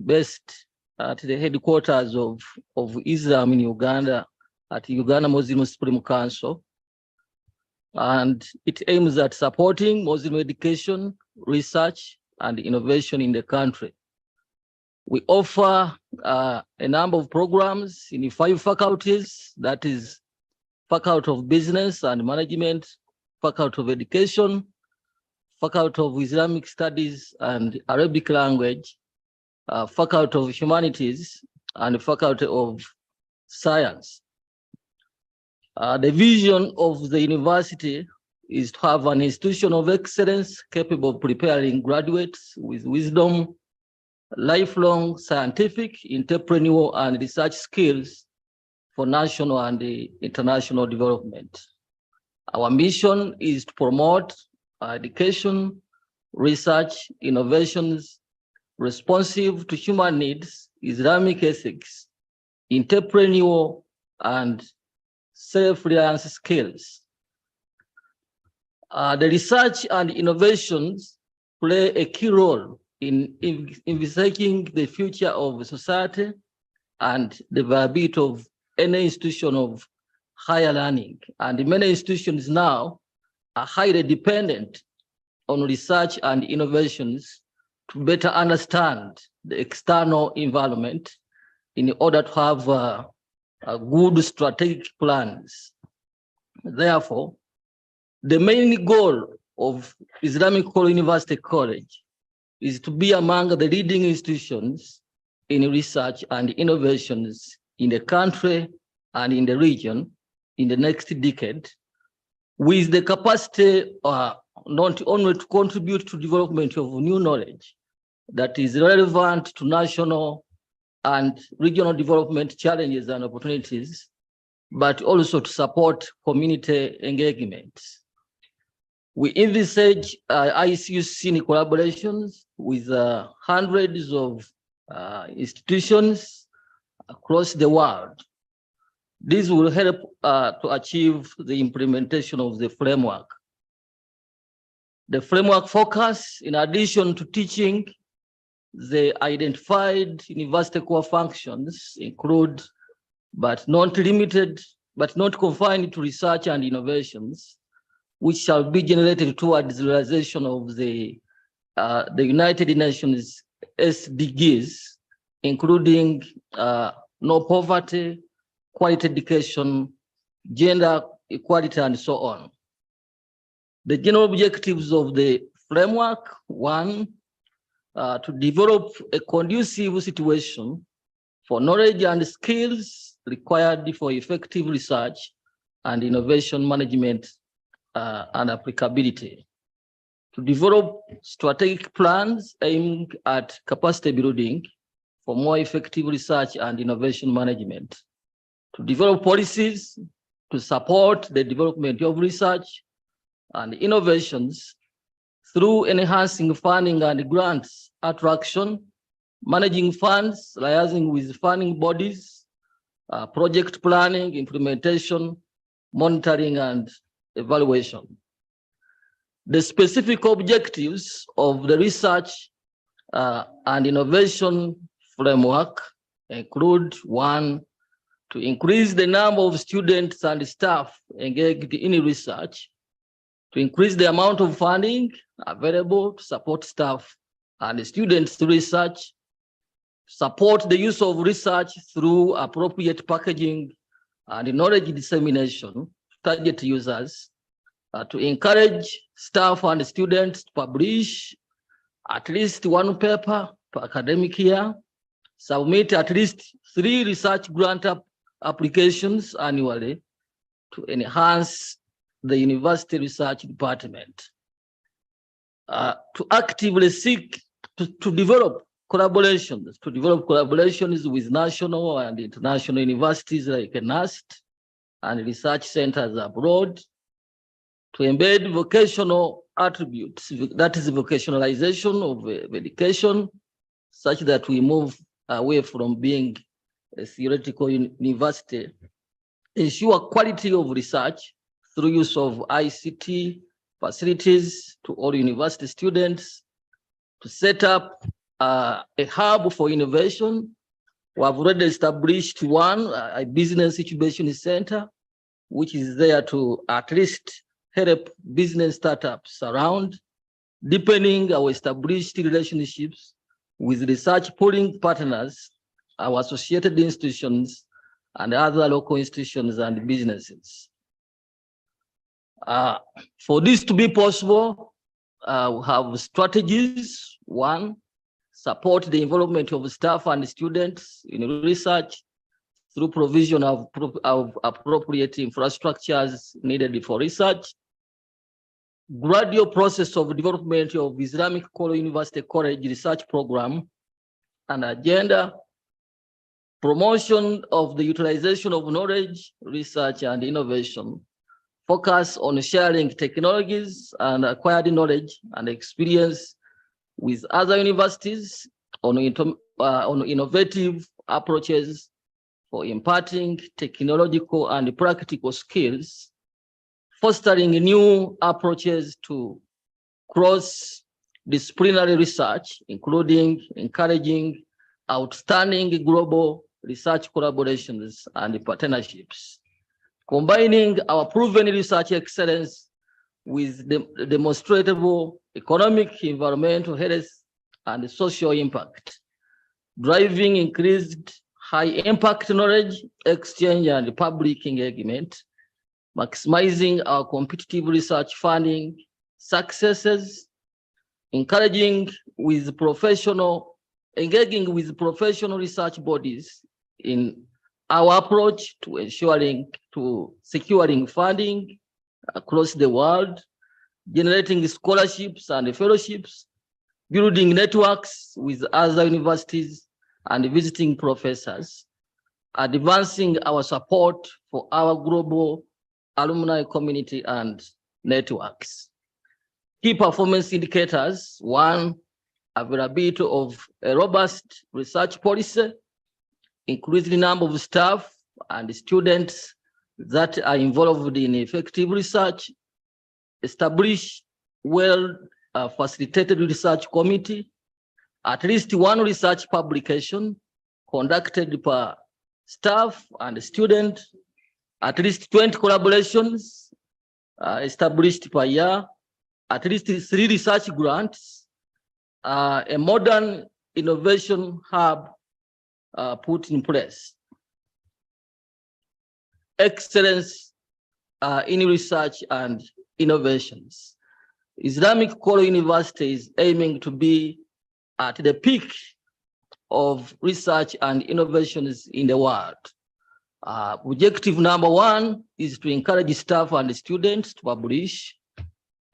based at the headquarters of Islam in Uganda, at Uganda Muslim Supreme Council. And it aims at supporting Muslim education, research, and innovation in the country. We offer a number of programs in 5 faculties, that is Faculty of Business and Management, Faculty of Education, Faculty of Islamic Studies and Arabic Language, Faculty of Humanities, and Faculty of Science. The vision of the university is to have an institution of excellence capable of preparing graduates with wisdom, lifelong scientific, entrepreneurial, and research skills for national and international development. Our mission is to promote education, research, innovations, responsive to human needs, Islamic ethics, entrepreneurial, and self-reliance skills. The research and innovations play a key role in envisaging the future of society and the viability of any institution of higher learning. And many institutions now are highly dependent on research and innovations to better understand the external environment in order to have good strategic plans. Therefore, the main goal of Islamic University College is to be among the leading institutions in research and innovations in the country and in the region in the next decade, with the capacity not only to contribute to development of new knowledge that is relevant to national and regional development challenges and opportunities, but also to support community engagement. We envisage IUIU collaborations with hundreds of institutions across the world. This will help to achieve the implementation of the framework. The framework focus, in addition to teaching, the identified university core functions include, but not limited, but not confined to research and innovations, which shall be generated towards the realization of the United Nations SDGs, including no poverty, quality education, gender equality, and so on. The general objectives of the framework: 1, to develop a conducive situation for knowledge and skills required for effective research and innovation management and applicability. To develop strategic plans aimed at capacity building for more effective research and innovation management. To develop policies to support the development of research and innovations through enhancing funding and grants attraction, managing funds, liaising with funding bodies, project planning, implementation, monitoring, and evaluation. The specific objectives of the research and innovation framework include: 1, to increase the number of students and staff engaged in research, to increase the amount of funding available to support staff and students' research, support the use of research through appropriate packaging and knowledge dissemination to target users, to encourage staff and students to publish at least 1 paper per academic year, submit at least 3 research grant applications annually to enhance the university research department, to actively seek to develop collaborations with national and international universities like NAST and research centers abroad, to embed vocational attributes, that is vocationalization of education, such that we move away from being a theoretical university, ensure quality of research through use of ICT facilities to all university students, to set up a hub for innovation. We have already established one, a business incubation center, which is there to at least help business startups around, deepening our established relationships with research pooling partners, our associated institutions, and other local institutions and businesses. For this to be possible, we have strategies. One, support the involvement of staff and students in research through provision of appropriate infrastructures needed for research. Gradual process of development of Islamic Kolo University College research program and agenda. Promotion of the utilization of knowledge, research, and innovation. Focus on sharing technologies and acquired knowledge and experience with other universities on innovative approaches for imparting technological and practical skills, fostering new approaches to cross-disciplinary research, including encouraging outstanding global research collaborations and partnerships, combining our proven research excellence with the demonstrable economic, environmental, health, and social impact, driving increased high-impact knowledge exchange and public engagement, maximizing our competitive research funding successes, engaging with professional research bodies in our approach to securing funding across the world, generating scholarships and fellowships, building networks with other universities and visiting professors, advancing our support for our global alumni community and networks. Key performance indicators: one, availability of a robust research policy, increasing the number of staff and students that are involved in effective research, establish facilitated research committee, at least one research publication conducted per staff and student, at least 20 collaborations established per year, at least 3 research grants, a modern innovation hub put in place. Excellence in research and innovations. Islamic Kolo University is aiming to be at the peak of research and innovations in the world. Objective number 1 is to encourage staff and students to publish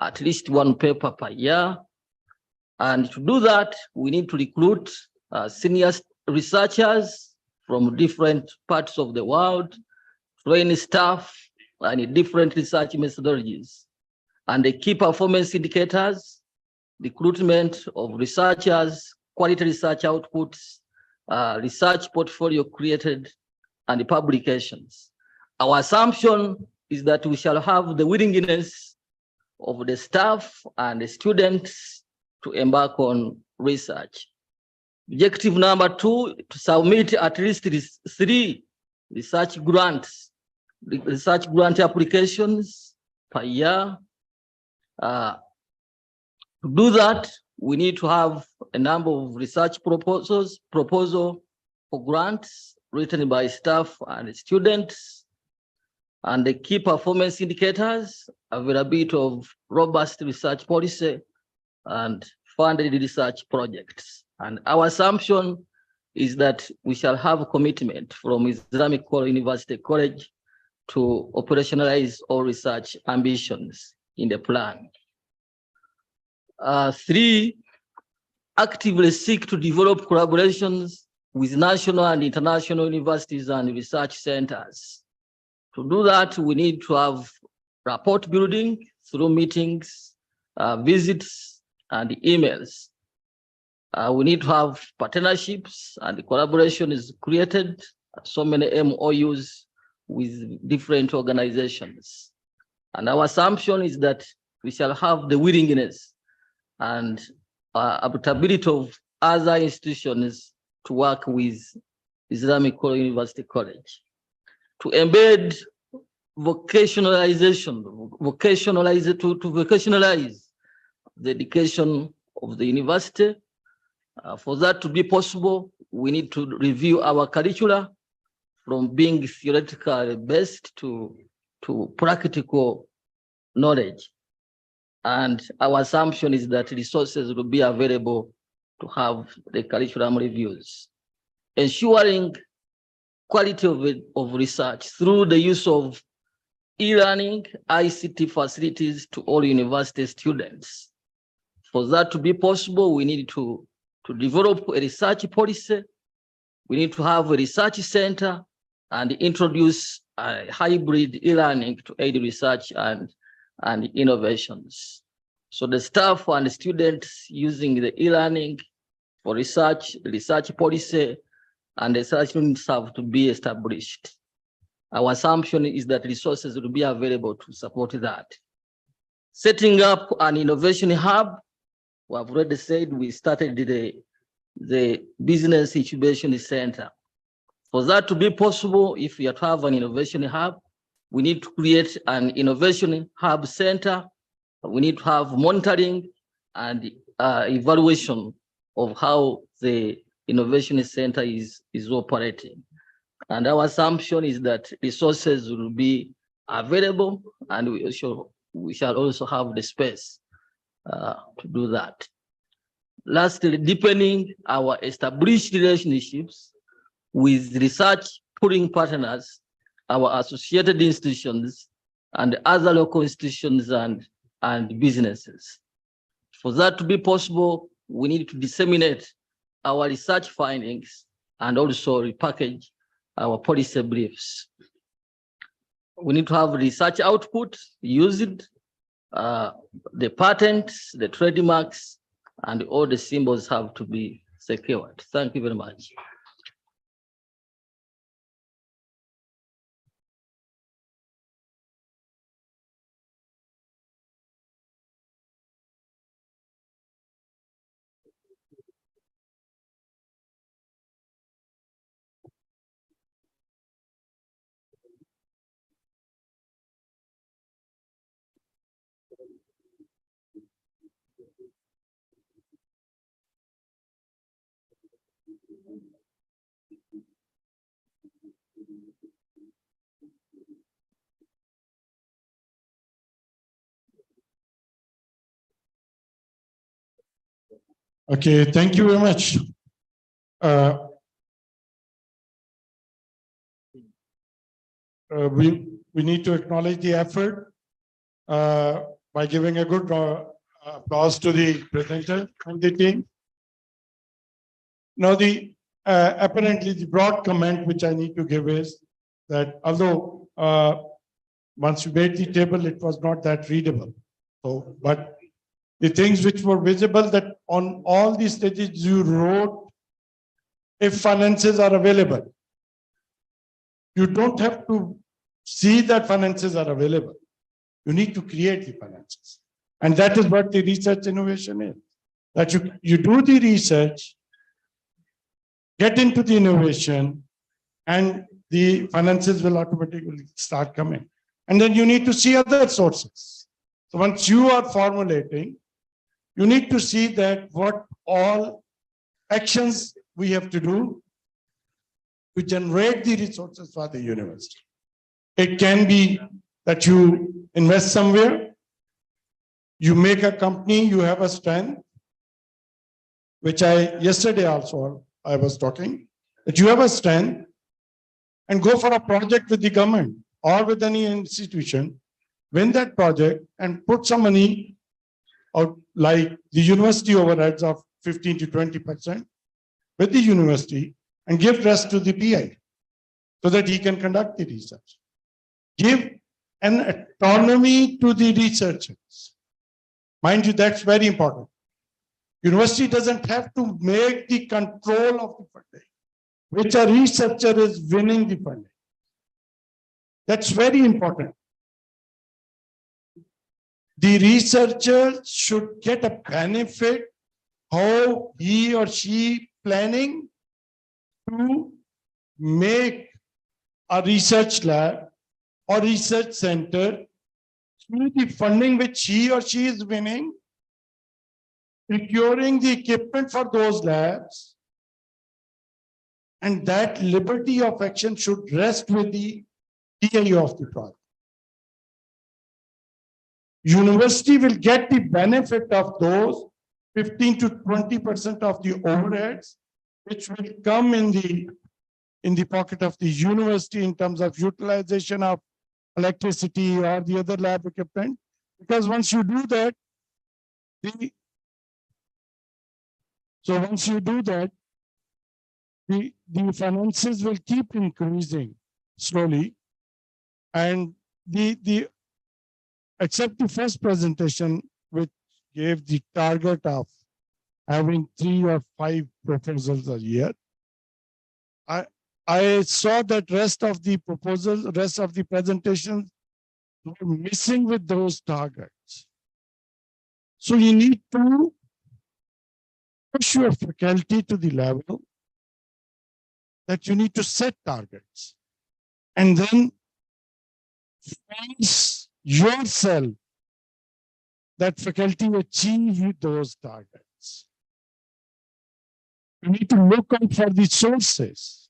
at least 1 paper per year. And to do that, we need to recruit senior researchers from different parts of the world, train staff and different research methodologies. And the key performance indicators: recruitment of researchers, quality research outputs, research portfolio created, and publications. Our assumption is that we shall have the willingness of the staff and the students to embark on research. Objective number 2, to submit at least 3 research grant applications per year. To do that, we need to have a number of research proposal for grants written by staff and students, and the key performance indicators: availability of robust research policy and funded research projects. And our assumption is that we shall have a commitment from Islamic Kolo University College to operationalize all research ambitions in the plan. 3, actively seek to develop collaborations with national and international universities and research centers. To do that, we need to have rapport building through meetings, visits, and emails. We need to have partnerships, and collaboration is created, so many MOUs with different organizations. And our assumption is that we shall have the willingness and adaptability of other institutions to work with Islamic University College. To embed vocationalization, to vocationalize the education of the university. For that to be possible, we need to review our curricula from being theoretical based to practical knowledge. And our assumption is that resources will be available to have the curriculum reviews. Ensuring quality of research through the use of e-learning, ICT facilities to all university students. For that to be possible, we need to develop a research policy. We need to have a research center and introduce a hybrid e-learning to aid research and innovations. So the staff and the students using the e-learning for research policy and the research units have to be established. Our assumption is that resources will be available to support that. Setting up an innovation hub, we have already said we started the business incubation center. For that to be possible, if we have to have an innovation hub, we need to create an innovation hub center. We need to have monitoring and evaluation of how the innovation center is operating. And our assumption is that resources will be available, and we shall also have the space to do that. Lastly, deepening our established relationships with research pooling partners, our associated institutions, and other local institutions and businesses. For that to be possible, we need to disseminate our research findings and also repackage our policy briefs. We need to have research output used, the patents, the trademarks, and all the symbols have to be secured. Thank you very much. Okay, thank you very much. We need to acknowledge the effort by giving a good applause to the presenter and the team. Now, apparently the broad comment which I need to give is that although once you made the table, it was not that readable. So, but the things which were visible, that on all these stages you wrote, if finances are available. You don't have to see that finances are available. You need to create the finances. And that is what the research innovation is. That you do the research, get into the innovation, and the finances will automatically start coming. And then you need to see other sources. So once you are formulating, you need to see that what all actions we have to do to generate the resources for the university. It can be that you invest somewhere, you make a company, you have a strength, which yesterday also I was talking, that you have a strength and go for a project with the government or with any institution, win that project and put some money out, like the university overheads of 15 to 20% with the university and give rest to the PI so that he can conduct the research. Give an autonomy to the researchers. Mind you, that's very important. University doesn't have to make the control of the funding, which a researcher is winning the funding. That's very important. The researcher should get a benefit how he or she planning to make a research lab or research center through the funding which he or she is winning, procuring the equipment for those labs, and that liberty of action should rest with the PI of the project. University will get the benefit of those 15 to 20% of the overheads, which will come in the pocket of the university in terms of utilization of electricity or the other lab equipment. Because once you do that, the finances will keep increasing slowly. And except the first presentation, which gave the target of having 3 or 5 proposals a year, I saw that rest of the proposals, rest of the presentations were missing with those targets. So you need to push your faculty to the level that you need to set targets and then force yourself that faculty achieve those targets. You need to look out for the sources.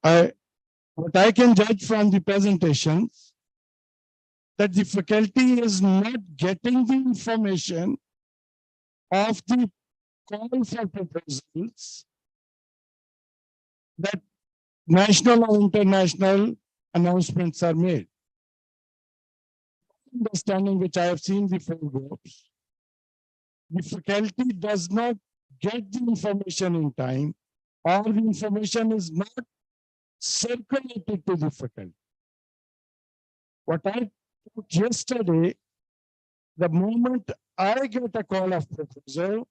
What I can judge from the presentations, that the faculty is not getting the information of the call for proposals that national or international announcements are made. Understanding which I have seen the 4 groups, the faculty does not get the information in time, or the information is not circulated to the faculty. What I took yesterday, the moment I get a call of proposal,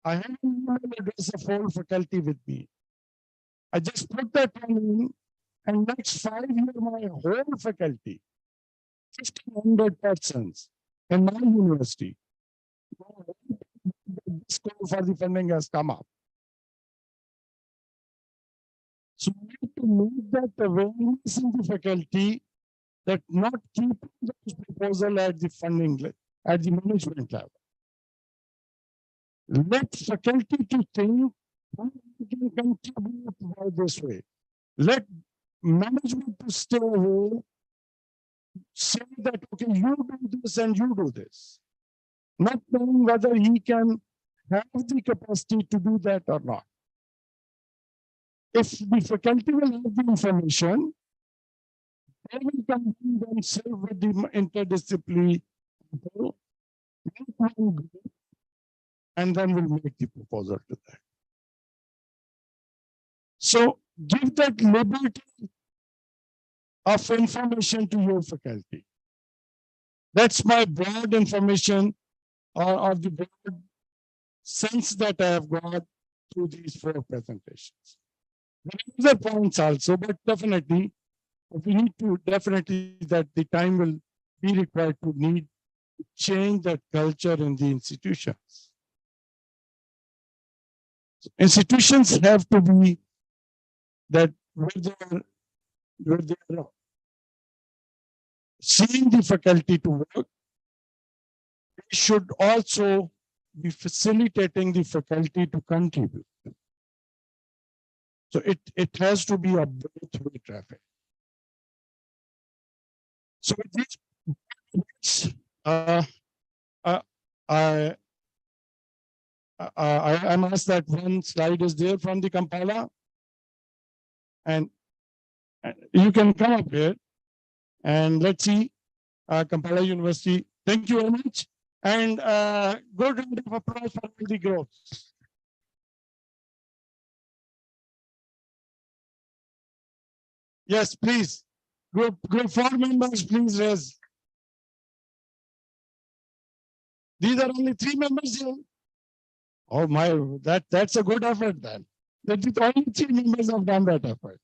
I have an email address of whole faculty with me. I just put that one in, and next 5 years, my whole faculty, 1,500 persons in my university, this call for the funding has come up. So we need to make that awareness in the faculty that not keeping those proposal at the funding, at the management level. Let faculty to think how we can contribute by this way. Let management to stay away, say that, okay, you do this and you do this. Not knowing whether he can have the capacity to do that or not. If the faculty will have the information, they will combine themselves with the interdisciplinary people, and then we'll make the proposal to that. So give that liberty of information to your faculty. That's my broad information or the broad sense that I have got through these 4 presentations. There are other points also, but definitely we need to that the time will be required to need to change that culture in the institutions. Institutions have to be that where they are seeing the faculty to work, they should also be facilitating the faculty to contribute. So it has to be a both-way traffic. So with this, I'm asked that one slide is there from the Kampala, and you can come up here and let's see Kampala University. Thank you very much. And good round of applause for all the groups. Yes, please. Group 4 members, please raise. These are only 3 members here. Oh my, that's a good effort then. That is only 3 members have done that effort.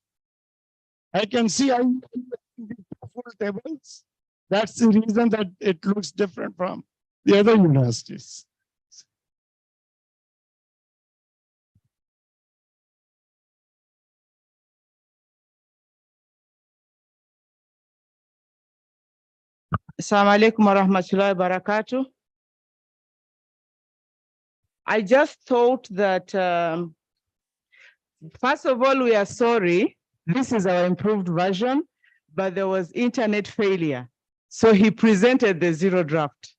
I can see I full tables. That's the reason that it looks different from the other universities. Assalamu alaikum wa rahmatullahi wa barakatuh. I just thought that, first of all, we are sorry. This is our improved version, but there was internet failure. So he presented the 0 draft.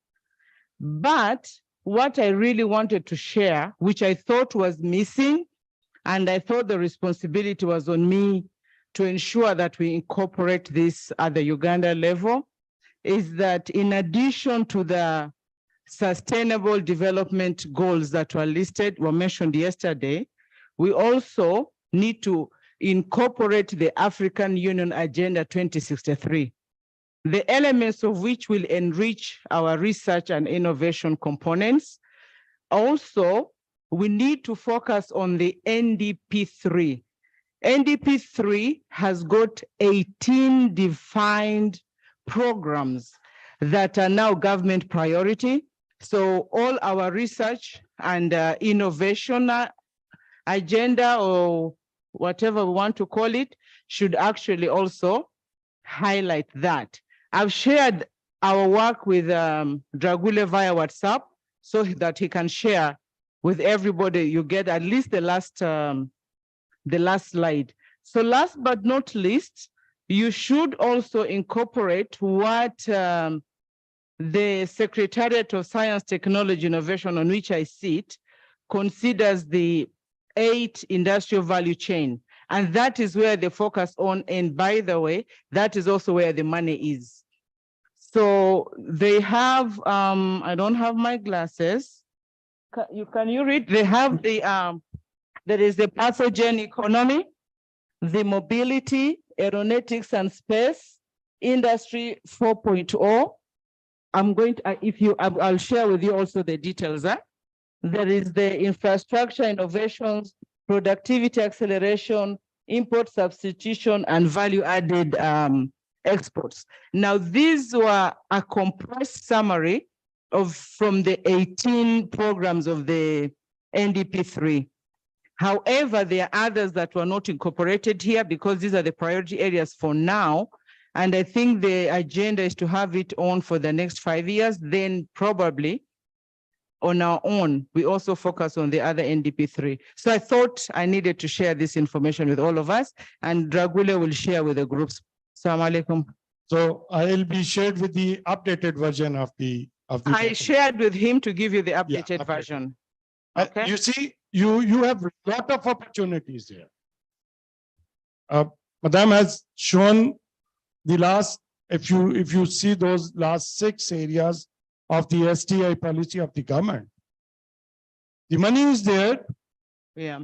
But what I really wanted to share, which I thought was missing, and I thought the responsibility was on me to ensure that we incorporate this at the Uganda level, is that in addition to the sustainable development goals that were mentioned yesterday, we also need to incorporate the African Union Agenda 2063, the elements of which will enrich our research and innovation components. Also, we need to focus on the NDP3. NDP3 has got 18 defined programs that are now government priority. So all our research and innovation agenda, or whatever we want to call it, should actually also highlight that. I've shared our work with Dragule via WhatsApp so that he can share with everybody. You get at least the last slide. So last but not least, you should also incorporate what the Secretariat of Science, Technology, Innovation, on which I sit, considers the 8 industrial value chain. And that is where they focus on. And by the way, that is also where the money is. So they have, I don't have my glasses. Can you read? They have the, there is the pathogen economy, the mobility, aeronautics and space, industry 4.0. I'm going to, I'll share with you also the details. There is the infrastructure innovations, productivity acceleration, import substitution, and value added exports. Now, these were a compressed summary from the 18 programs of the NDP3. However, there are others that were not incorporated here because these are the priority areas for now. And I think the agenda is to have it on for the next 5 years. Then probably on our own, we also focus on the other NDP3. So I thought I needed to share this information with all of us, and Dragule will share with the groups. Assalamu alaikum. So I'll be shared with the updated version of the. I document. shared with him to give you the updated version. Okay. You see, you have a lot of opportunities here. Madam has shown the last, if you see those last 6 areas of the STI policy of the government, the money is there. Yeah.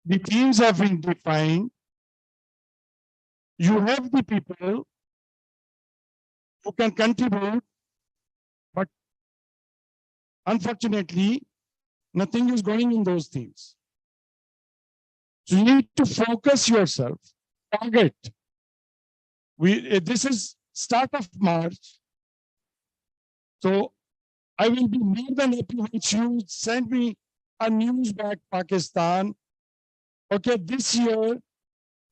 The teams have been defined. You have the people who can contribute, but unfortunately, nothing is going in those things. So you need to focus yourself, target. This is start of March. So I will be more than happy once you send me a news back Pakistan. Okay, this year,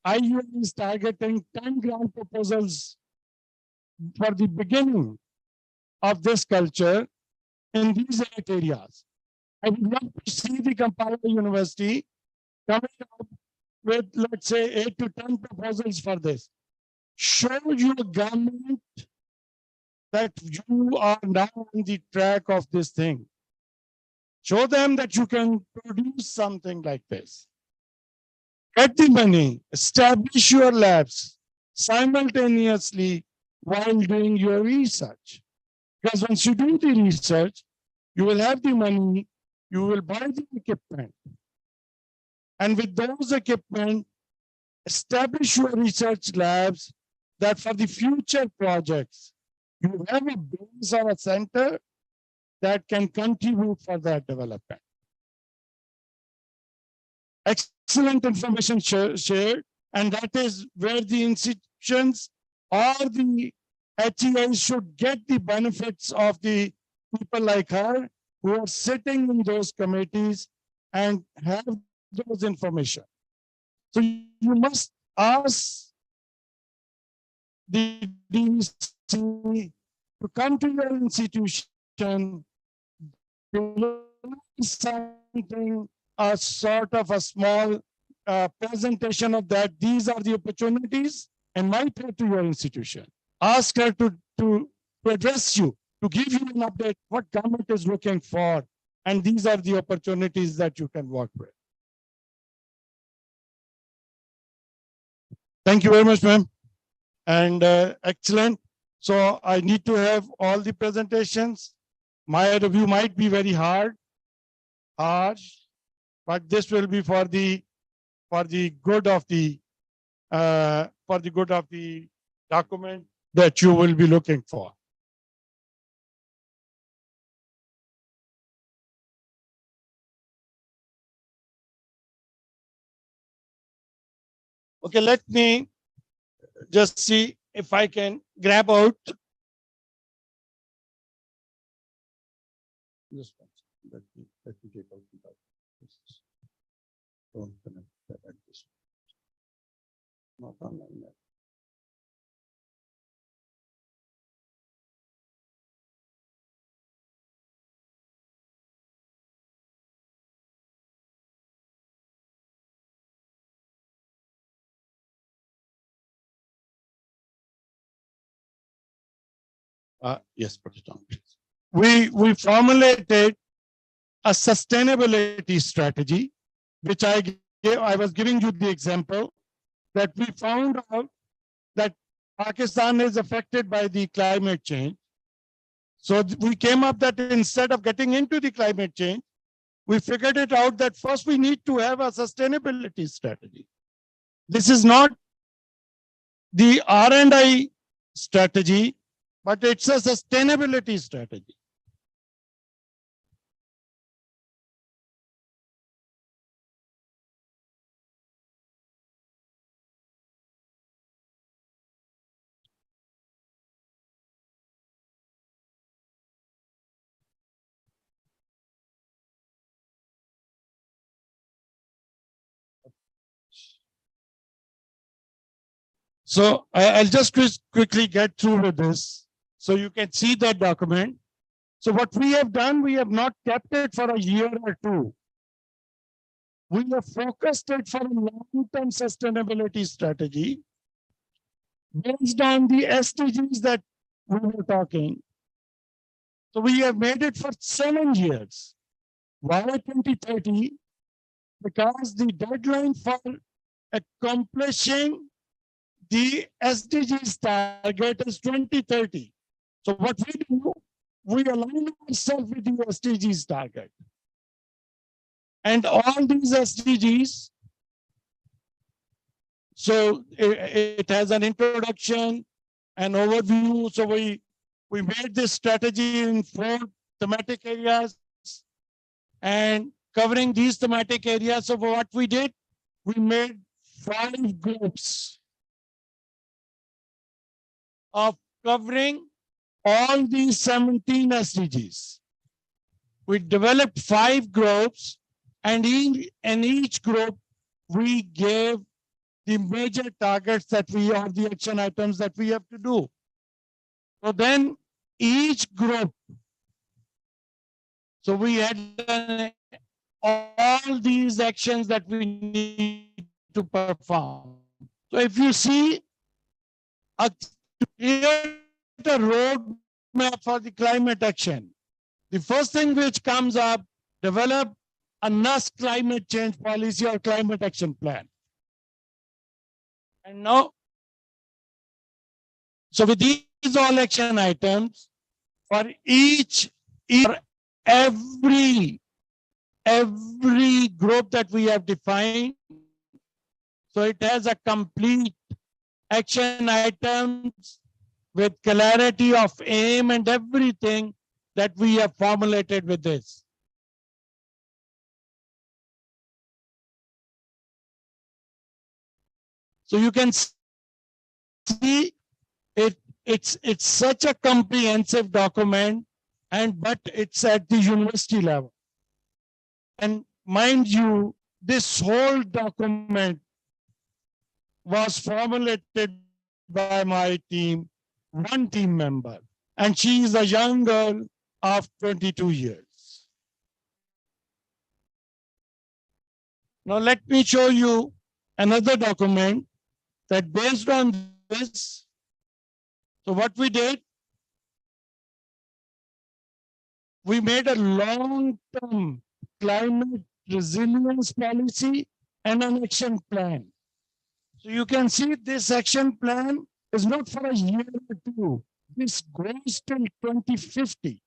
IUIU is targeting 10 grant proposals for the beginning of this culture in these 8 areas. I would love to see the Kampala University coming up with, let's say, 8 to 10 proposals for this. Show your government that you are now on the track of this thing. Show them that you can produce something like this. Get the money, establish your labs simultaneously while doing your research. Because once you do the research, you will have the money, you will buy the equipment. And with those equipment, establish your research labs that for the future projects, you have a base or a center that can contribute for that development. Excellent information shared, and that is where the institutions or the HEIs should get the benefits of the people like her who are sitting in those committees and have those information. So you must ask the DC to come to your institution, to something, a sort of a small presentation of that. These are the opportunities, and might head to your institution. Ask her to address you, to give you an update what government is looking for, and these are the opportunities that you can work with. Thank you very much, ma'am. And excellent. So I need to have all the presentations. My review might be very harsh, but this will be for the good of the document that you will be looking for. Okay, let me just see if I can grab out. This one. Let me take out the documents. Don't connect that at this one. Not online yet. Yes, put it on, please. We formulated a sustainability strategy, which I was giving you the example that we found out that Pakistan is affected by the climate change. So we came up that instead of getting into the climate change, we figured it out that first we need to have a sustainability strategy. This is not the R&I strategy, but it's a sustainability strategy. So I'll just quickly get through with this so you can see that document. So what we have done, we have not kept it for a year or two. We have focused it for a long-term sustainability strategy based on the SDGs that we were talking. So we have made it for 7 years. Why 2030? Because the deadline for accomplishing the SDGs target is 2030. So what we do, we align ourselves with the SDGs target. And all these SDGs, so it has an introduction, an overview. So we made this strategy in 4 thematic areas, and covering these thematic areas. So what we did, we made 5 groups of covering all these 17 SDGs. We developed 5 groups, and in each group, we gave the major targets that we are the action items that we have to do. So then each group, so we had all these actions that we need to perform. So if you see create a roadmap for the climate action, the first thing which comes up, develop a NUS climate change policy or climate action plan. And now, so with these all action items, for every group that we have defined. So it has a complete action items with clarity of aim and everything that we have formulated with this. So you can see it's such a comprehensive document, but it's at the university level. And mind you, this whole document was formulated by my team, one team member, and she is a young girl of 22 years. Now let me show you another document that based on this. So what we did, we made a long-term climate resilience policy and an action plan. So you can see this action plan is not for a year or two. This goes till 2050.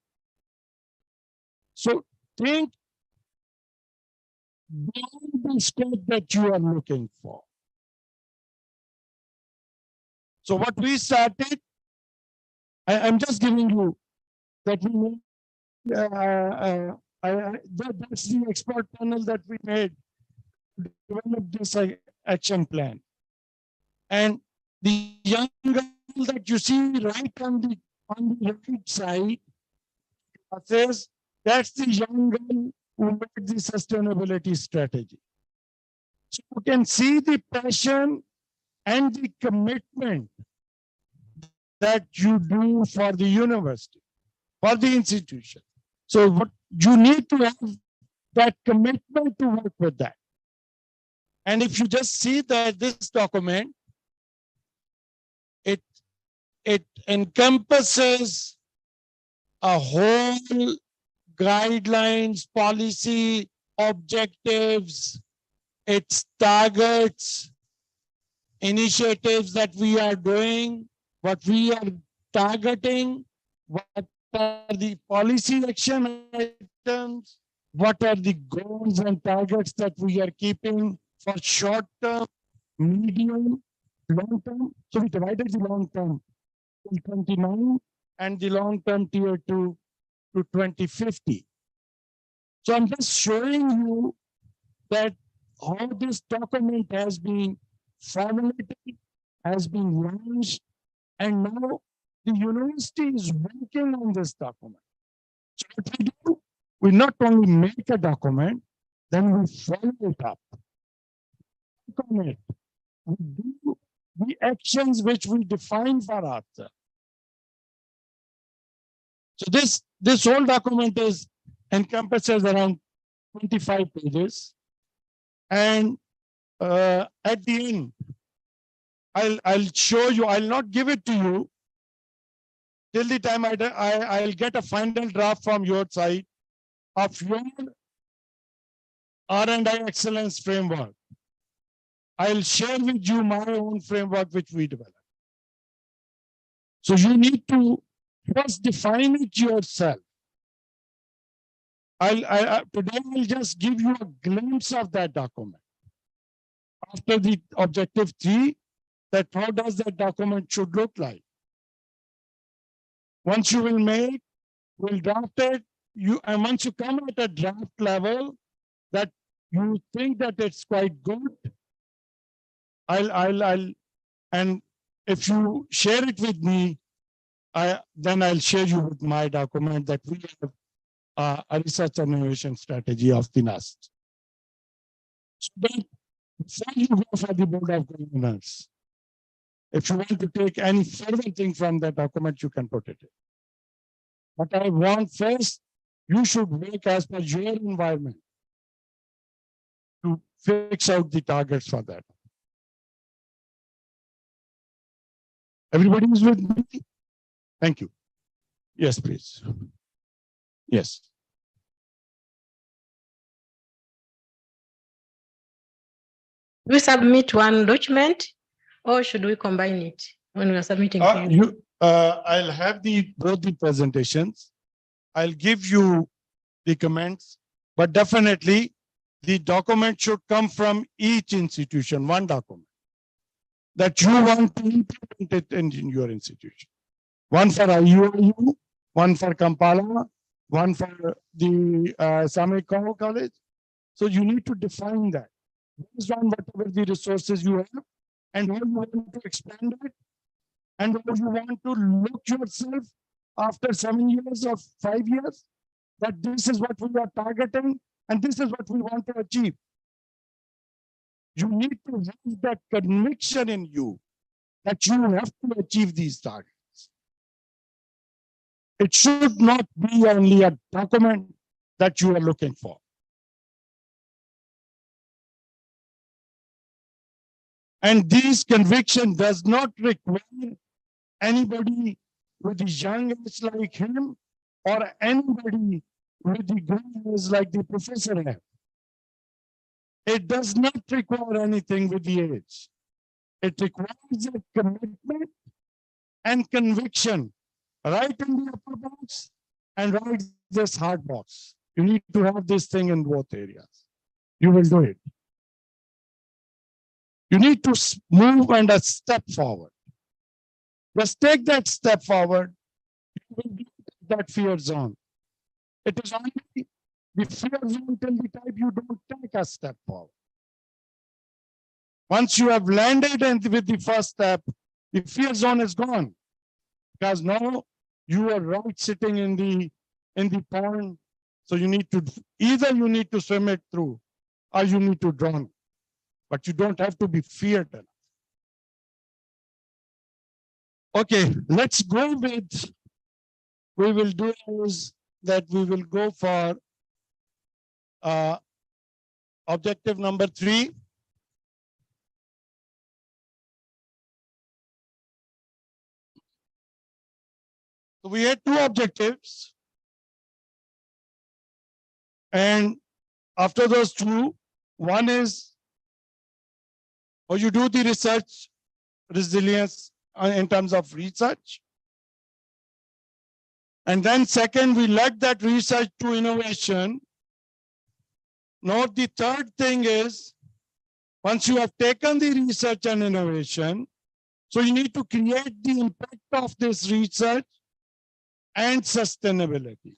So think beyond the scope that you are looking for. So what we started, I'm just giving you that we made, that's the expert panel that we made to develop this action plan. And the young girl that you see right on the right side says that's the young girl who made the sustainability strategy. So you can see the passion and the commitment that you do for the university, for the institution. So what you need to have that commitment to work with that. And if you just see that this document, it encompasses a whole guidelines, policy, objectives, its targets, initiatives that we are doing, what we are targeting, what are the policy action items, what are the goals and targets that we are keeping for short term, medium, long term. So we divided the long term to 29 and the long term tier 2 to 2050. So I'm just showing you that how this document has been formulated, has been launched, and now the university is working on this document. So what we do, we not only make a document, then we follow it up. We do the actions which we define for ourselves. So this whole document encompasses around 25 pages. And at the end, I'll show you, I'll not give it to you till the time I'll get a final draft from your side of your R&I excellence framework. I'll share with you my own framework which we developed. So you need to first define it yourself. Today I'll just give you a glimpse of that document. After the objective 3, that how does that document should look like? Once you will draft it, and once you come at a draft level that you think that it's quite good, and if you share it with me, then I'll share you with my document that we have a research and innovation strategy of the NUST. So then, before you go for the board of governors, if you want to take any further thing from that document, you can put it in. But I want first, you should work as per your environment to fix out the targets for that. Everybody is with me? Thank you. Yes, please. Yes. We submit one document, or should we combine it when we are submitting? I'll have both the presentations. I'll give you the comments, but definitely the document should come from each institution, one document that you want to implement it in your institution. One for IUIU, one for Kampala, one for the Sameko College. So you need to define that based on whatever the resources you have and how you want to expand it and how you want to look yourself after 7 years or 5 years, that this is what we are targeting and this is what we want to achieve. You need to have that conviction in you that you have to achieve these targets. It should not be only a document that you are looking for. And this conviction does not require anybody with the young age like him or anybody with the gray age like the professor have. It does not require anything with the age. It requires a commitment and conviction right in the upper box and right this hard box. You need to have this thing in both areas. You will do it. You need to move and a step forward. Just take that step forward. You will be in that fear zone. It is only the fear zone till the time you don't take a step forward. Once you have landed and with the first step, the fear zone is gone. Because now you are right sitting in the pond. So you need to, either you need to swim it through or you need to drown. But you don't have to be feared enough. Okay, let's go with, we will do is that we will go for objective number 3. So we had 2 objectives. And after those 2, one is how you do the research resilience in terms of research. And then second, we led that research to innovation. Now the third thing is, once you have taken the research and innovation, so you need to create the impact of this research and sustainability.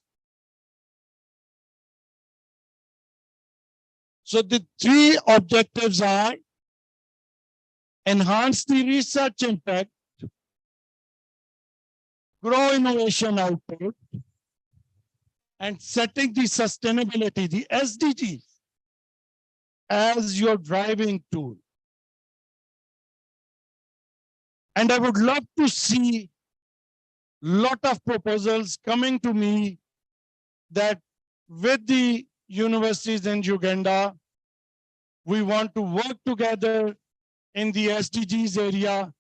So the 3 objectives are enhance the research impact, grow innovation output, and setting the sustainability, the SDGs, as your driving tool. And I would love to see a lot of proposals coming to me that with the universities in Uganda, we want to work together in the SDGs area,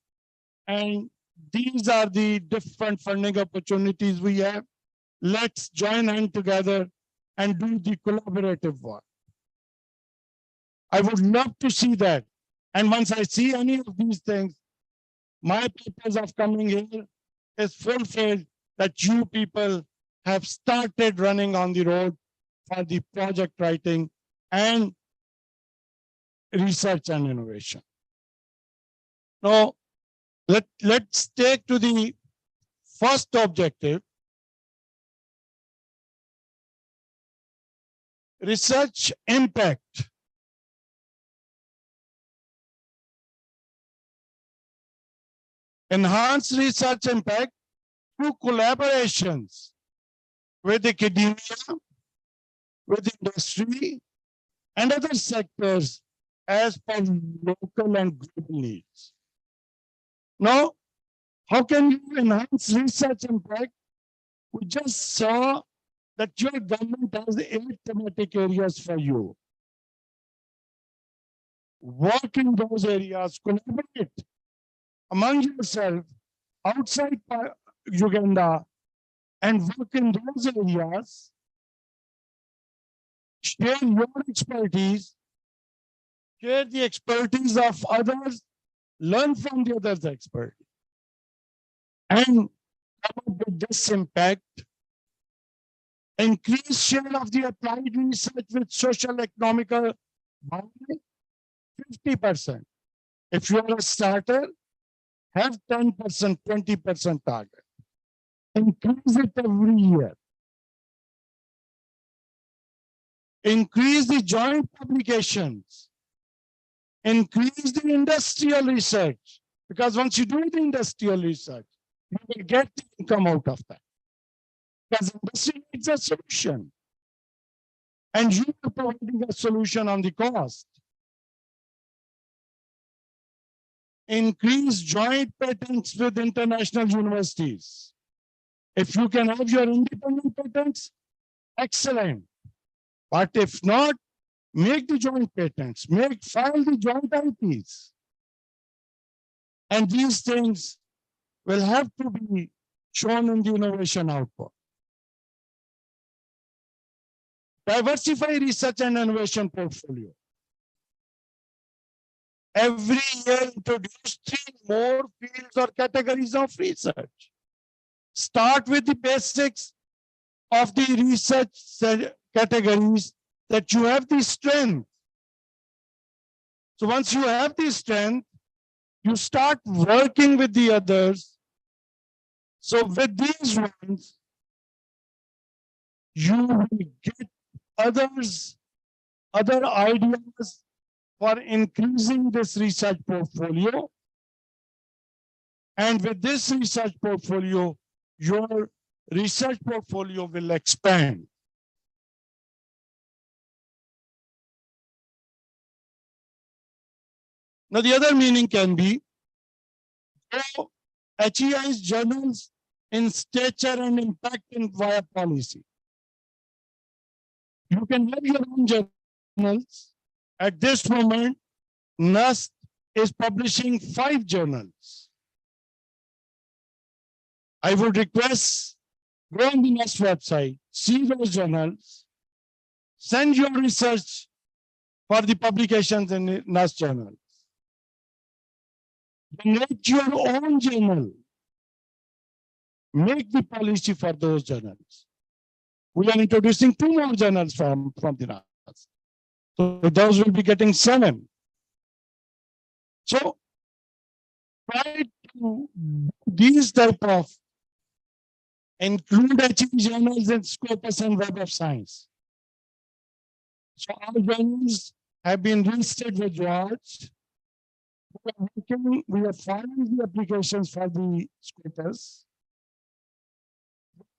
and these are the different funding opportunities we have. Let's join hands together and do the collaborative work. I would love to see that. And once I see any of these things, my purpose of coming here is fulfilled, that you people have started running on the road for the project writing and research and innovation. Now, let's take to the first objective. Research impact. Enhance research impact through collaborations with academia, with industry, and other sectors as per local and global needs. Now, how can you enhance research impact? We just saw that your government has 8 thematic areas for you. Work in those areas, collaborate among yourself outside Uganda and work in those areas. Share your expertise, share the expertise of others, learn from the others' expertise. And come up with this impact. Increase share of the applied research with social economical by 50%. If you are a starter, have 10%, 20% target. Increase it every year. Increase the joint publications. Increase the industrial research. Because once you do the industrial research, you will get the income out of that. Because industry needs a solution. And you are providing a solution on the cost. Increase joint patents with international universities. If you can have your independent patents, excellent. But if not, make the joint patents, file the joint IPs. And these things will have to be shown in the innovation output. Diversify research and innovation portfolio. Every year introduce 3 more fields or categories of research. Start with the basics of the research categories that you have the strength. So once you have the strength, you start working with the others. So with these ones, you will get other ideas for increasing this research portfolio. And with this research portfolio, your research portfolio will expand. Now, the other meaning can be HEI's journals in stature and impact in via policy. You can have your own journals. At this moment, NUST is publishing 5 journals. I would request, go on the NUST website, see those journals, send your research for the publications in the NUST journals. Make your own journal. Make the policy for those journals. We are introducing 2 more journals from the NUST. So those will be getting 7. So try to these type of include HE journals in Scopus and Web of Science. So our journals have been listed with George. We are filing the applications for the Scopus.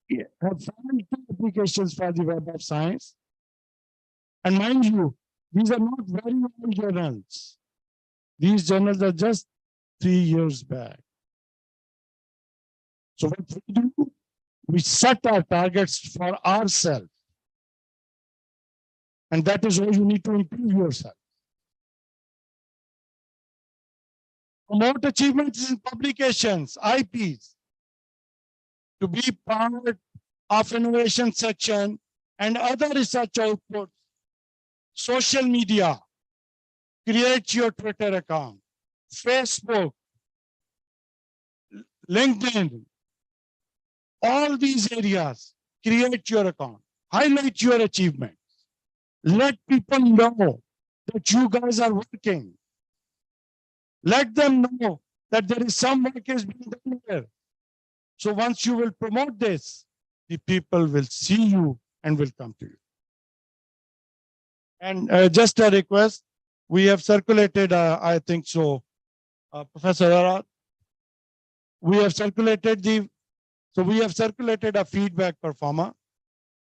We have filed 2 applications for the Web of Science. And mind you, these are not very old journals. These journals are just 3 years back. So what we do, we set our targets for ourselves. And that is why you need to improve yourself. Promote achievements in publications, IPs, to be part of innovation section and other research outputs. Social media, create your Twitter account, Facebook, LinkedIn, all these areas, create your account, highlight your achievements. Let people know that you guys are working. Let them know that there is some work is being done here. So once you will promote this, the people will see you and will come to you. And just a request, we have circulated, I think so, Professor Arat, we have circulated we have circulated a feedback performer,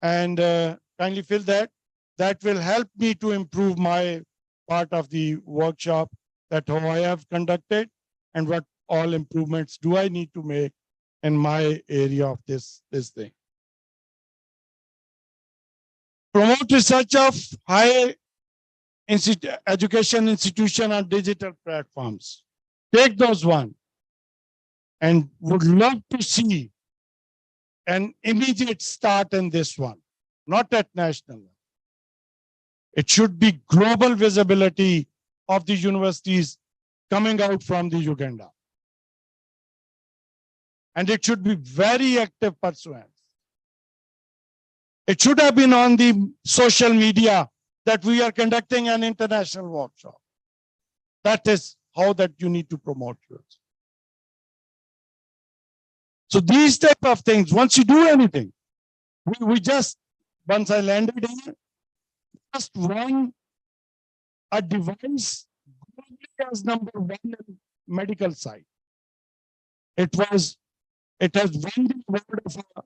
and kindly fill that. That will help me to improve my part of the workshop, that how I have conducted and what all improvements do I need to make in my area of this thing. Promote research of higher education institution on digital platforms. Take those one, and would love to see an immediate start in this one, not at national level. It should be global visibility of the universities coming out from the Uganda. And it should be very active pursuance. It should have been on the social media that we are conducting an international workshop. That is how that you need to promote yours. So these type of things, once you do anything, we just, once I landed here, just won a device as number one in medical side. It has won the award of a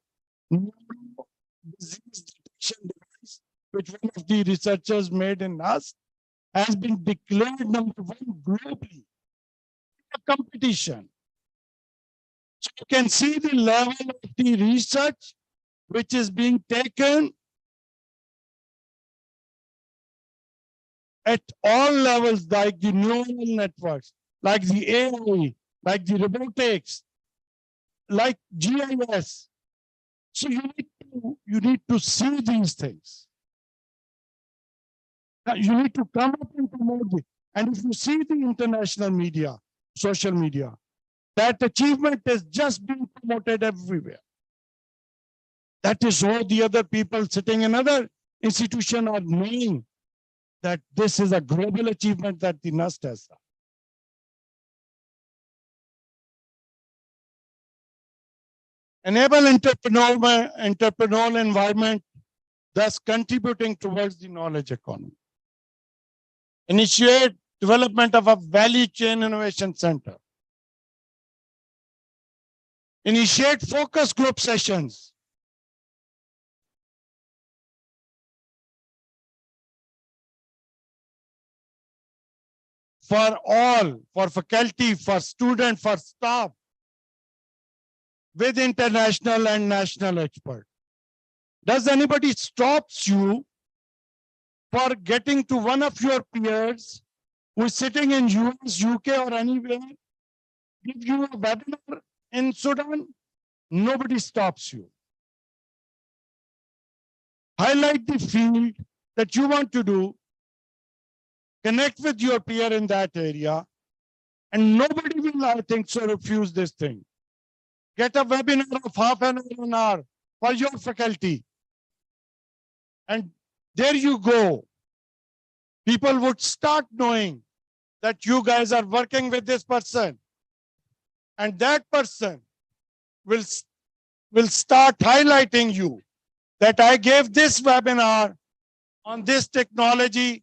disease detection device, which one of the researchers made in us, has been declared number one globally. A competition. So you can see the level of the research which is being taken at all levels, like the neural networks, like the AI, like the robotics, like GIS. So you need to see these things. You need to come up and promote it. And if you see the international media, social media, that achievement is just being promoted everywhere. That is how the other people sitting in other institutions are knowing that this is a global achievement that the NUST has done. Enable entrepreneurial environment, thus contributing towards the knowledge economy. Initiate development of a value chain innovation center. Initiate focus group sessions. For all, for faculty, for students, for staff, with international and national experts. Does anybody stops you for getting to one of your peers who is sitting in US, UK, or anywhere, give you a webinar in Sudan? Nobody stops you. Highlight the field that you want to do, connect with your peer in that area, and nobody will, I think, so refuse this thing. Get a webinar of half an hour for your faculty. And there you go. People would start knowing that you guys are working with this person. And that person will start highlighting you that I gave this webinar on this technology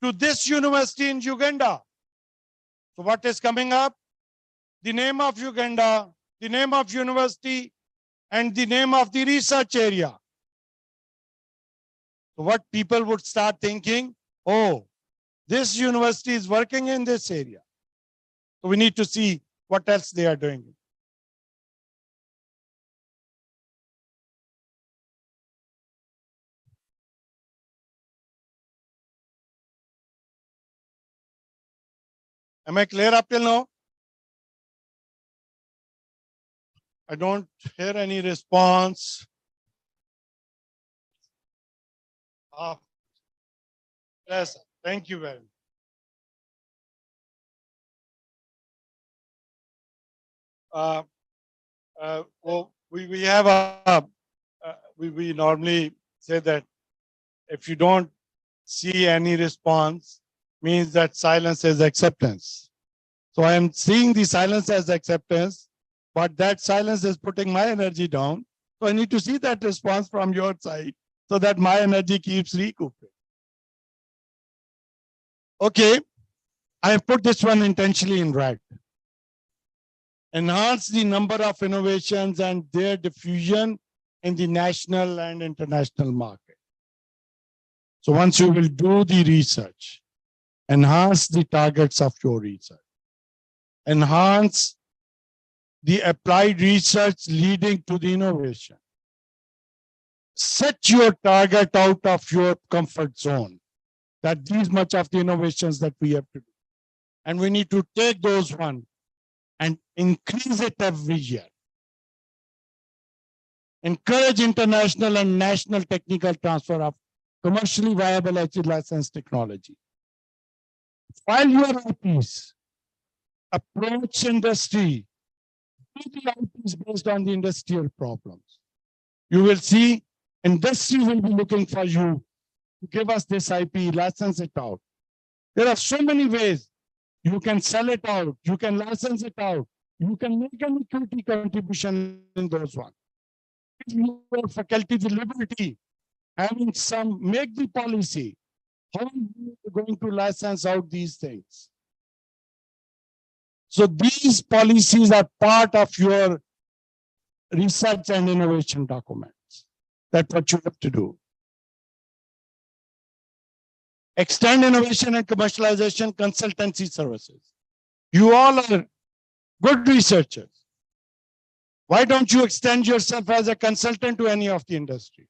to this university in Uganda. So what is coming up? The name of Uganda, the name of university, and the name of the research area. So what people would start thinking, oh, this university is working in this area. So we need to see what else they are doing. Am I clear up till now? I don't hear any response. Yes, thank you very much. Well, we have we normally say that if you don't see any response, means that silence is acceptance. So I am seeing the silence as acceptance, but that silence is putting my energy down. So I need to see that response from your side so that my energy keeps recouping. Okay, I have put this one intentionally in red. Enhance the number of innovations and their diffusion in the national and international market. So once you will do the research, enhance the targets of your research, enhance the applied research leading to the innovation. Set your target out of your comfort zone, that these much of the innovations that we have to do. And we need to take those one and increase it every year. Encourage international and national technical transfer of commercially viable HE licensed technology. File your IPs, approach industry, is based on the industrial problems. You will see industry will be looking for you to give us this IP, license it out. There are so many ways you can sell it out, you can license it out, you can make an equity contribution in those ones. Give your faculty the liberty, having some, make the policy. How are you going to license out these things? So these policies are part of your research and innovation documents. That's what you have to do. Extend innovation and commercialization consultancy services. You all are good researchers. Why don't you extend yourself as a consultant to any of the industry?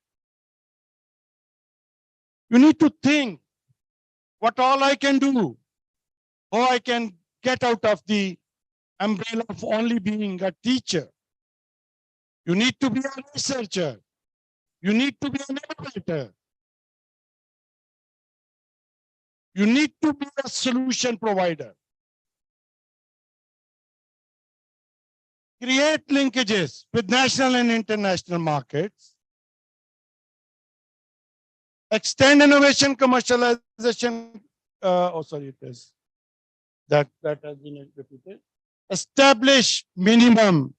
You need to think what all I can do, how I can get out of the umbrella of only being a teacher. You need to be a researcher. You need to be an innovator. You need to be a solution provider. Create linkages with national and international markets. Extend innovation commercialization. It is. That has been repeated. Establish minimum,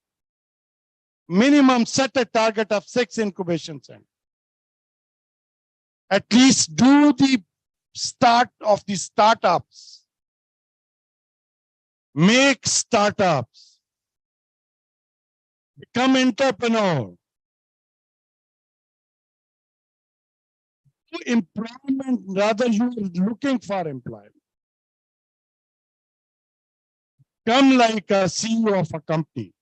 set a target of 6 incubation centers. At least do the start of the startups. Make startups. Become entrepreneur. Employment, rather you are looking for employment. Come like a CEO of a company.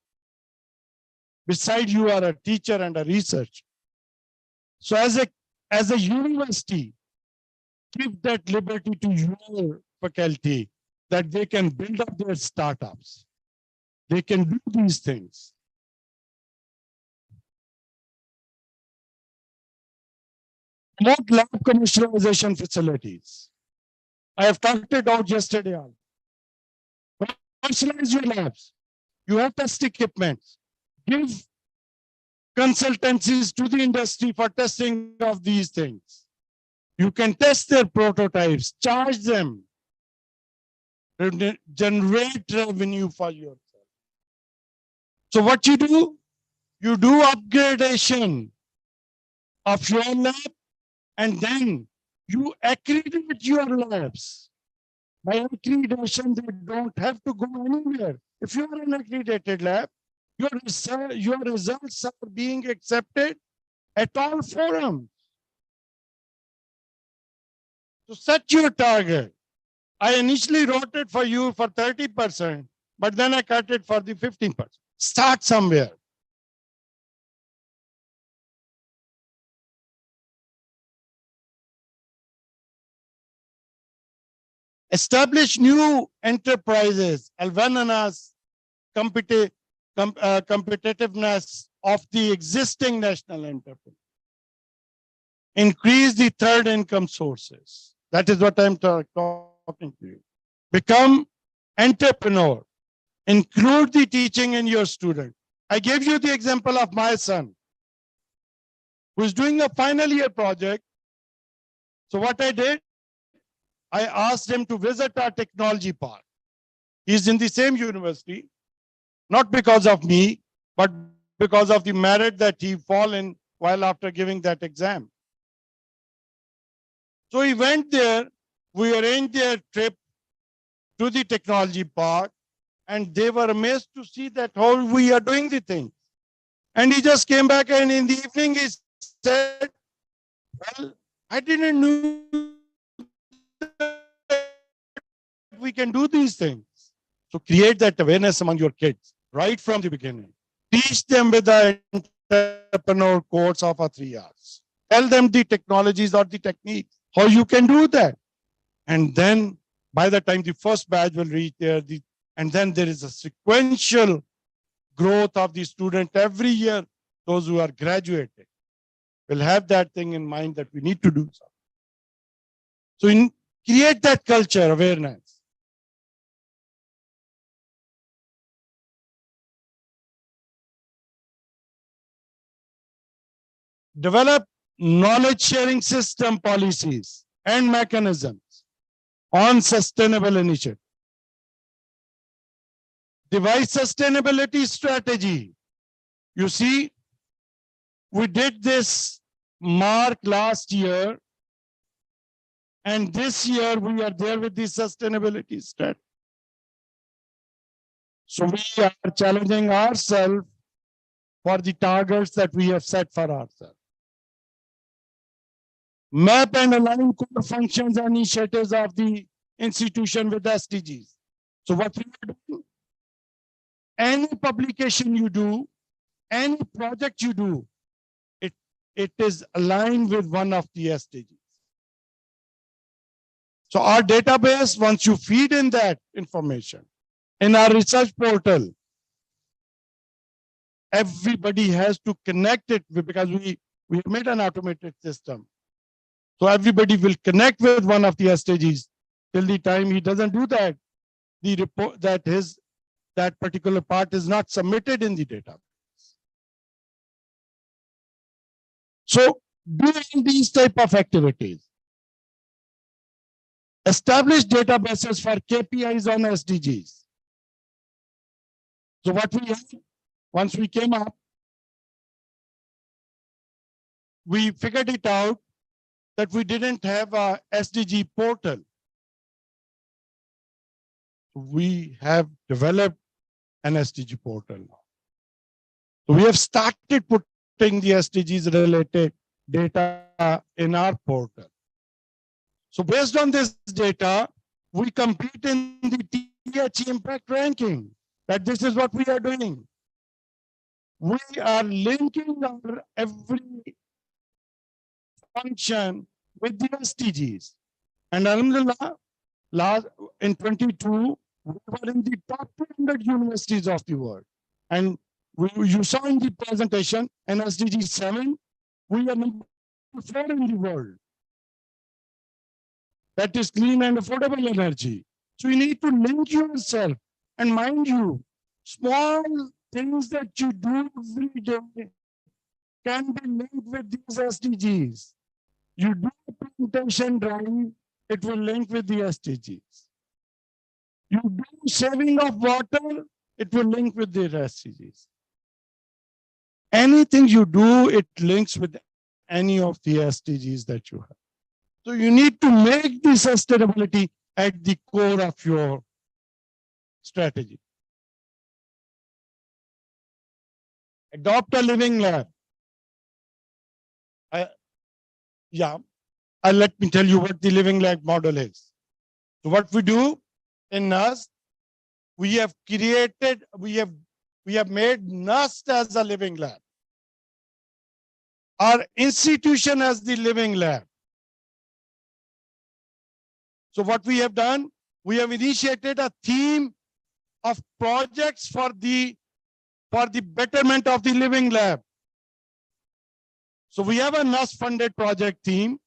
Besides, you are a teacher and a researcher. So as a university, give that liberty to your faculty that they can build up their startups. They can do these things. Promote lab commercialization facilities. I have talked it out yesterday. Commercialize your labs. You have test equipment. Give consultancies to the industry for testing of these things. You can test their prototypes, charge them, generate revenue for yourself. So what you do upgradation of your lab, and then you accredit your labs. By accreditation, they don't have to go anywhere. If you are an accredited lab, your results are being accepted at all forums. So set your target. I initially wrote it for you for 30%, but then I cut it for the 15%. Start somewhere. Establish new enterprises, Alvana's competitiveness of the existing national enterprise. Increase the third income sources. That is what I'm talking to you. Become entrepreneur. Include the teaching in your student. I gave you the example of my son who is doing a final year project. So what I did, I asked him to visit our technology park. He's in the same university, not because of me, but because of the merit that he fall in while after giving that exam. So he went there, we arranged their trip to the technology park, and they were amazed to see that how we are doing the thing. And he just came back, and in the evening he said, well, I didn't know we can do these things. So create that awareness among your kids right from the beginning. Teach them with the entrepreneur course of 3 years. Tell them the technologies or the techniques, how you can do that. And then by the time the first batch will reach there, and then there is a sequential growth of the student every year. Those who are graduating will have that thing in mind that we need to do something. So create that culture awareness. develop knowledge sharing system policies and mechanisms on sustainable initiative. Devise sustainability strategy. You see, we did this mark last year, and this year we are there with the sustainability strategy. So we are challenging ourselves for the targets that we have set for ourselves. Map and align core functions and initiatives of the institution with SDGs. So what we are doing, any publication you do, any project you do, it is aligned with one of the SDGs. So our database, once you feed in that information, in our research portal, everybody has to connect it because we made an automated system. So everybody will connect with one of the SDGs. Till the time he doesn't do that, the report that particular part is not submitted in the database. So doing these type of activities, establish databases for KPIs on SDGs. So what we have, once we came up, we figured it out that we didn't have a SDG portal. We have developed an SDG portal. So we have started putting the SDGs related data in our portal. So based on this data, we compete in the TH impact ranking, that this is what we are doing. We are linking our every function with the SDGs. And alhamdulillah, in 22, we were in the top 200 universities of the world. And you saw in the presentation, in SDG 7, we are number 4 in the world. That is clean and affordable energy. So you need to link yourself. And mind you, small things that you do every day can be linked with these SDGs. You do a presentation drive, it will link with the SDGs. You do saving of water, it will link with the SDGs. Anything you do, it links with any of the SDGs that you have. So you need to make the sustainability at the core of your strategy. Adopt a living lab. Let me tell you what the living lab model is. So what we do in NUST, we have made NUST as a living lab. Our institution as the living lab. So what we have done, we have initiated a theme of projects for the betterment of the living lab. So we have a NUST funded project team.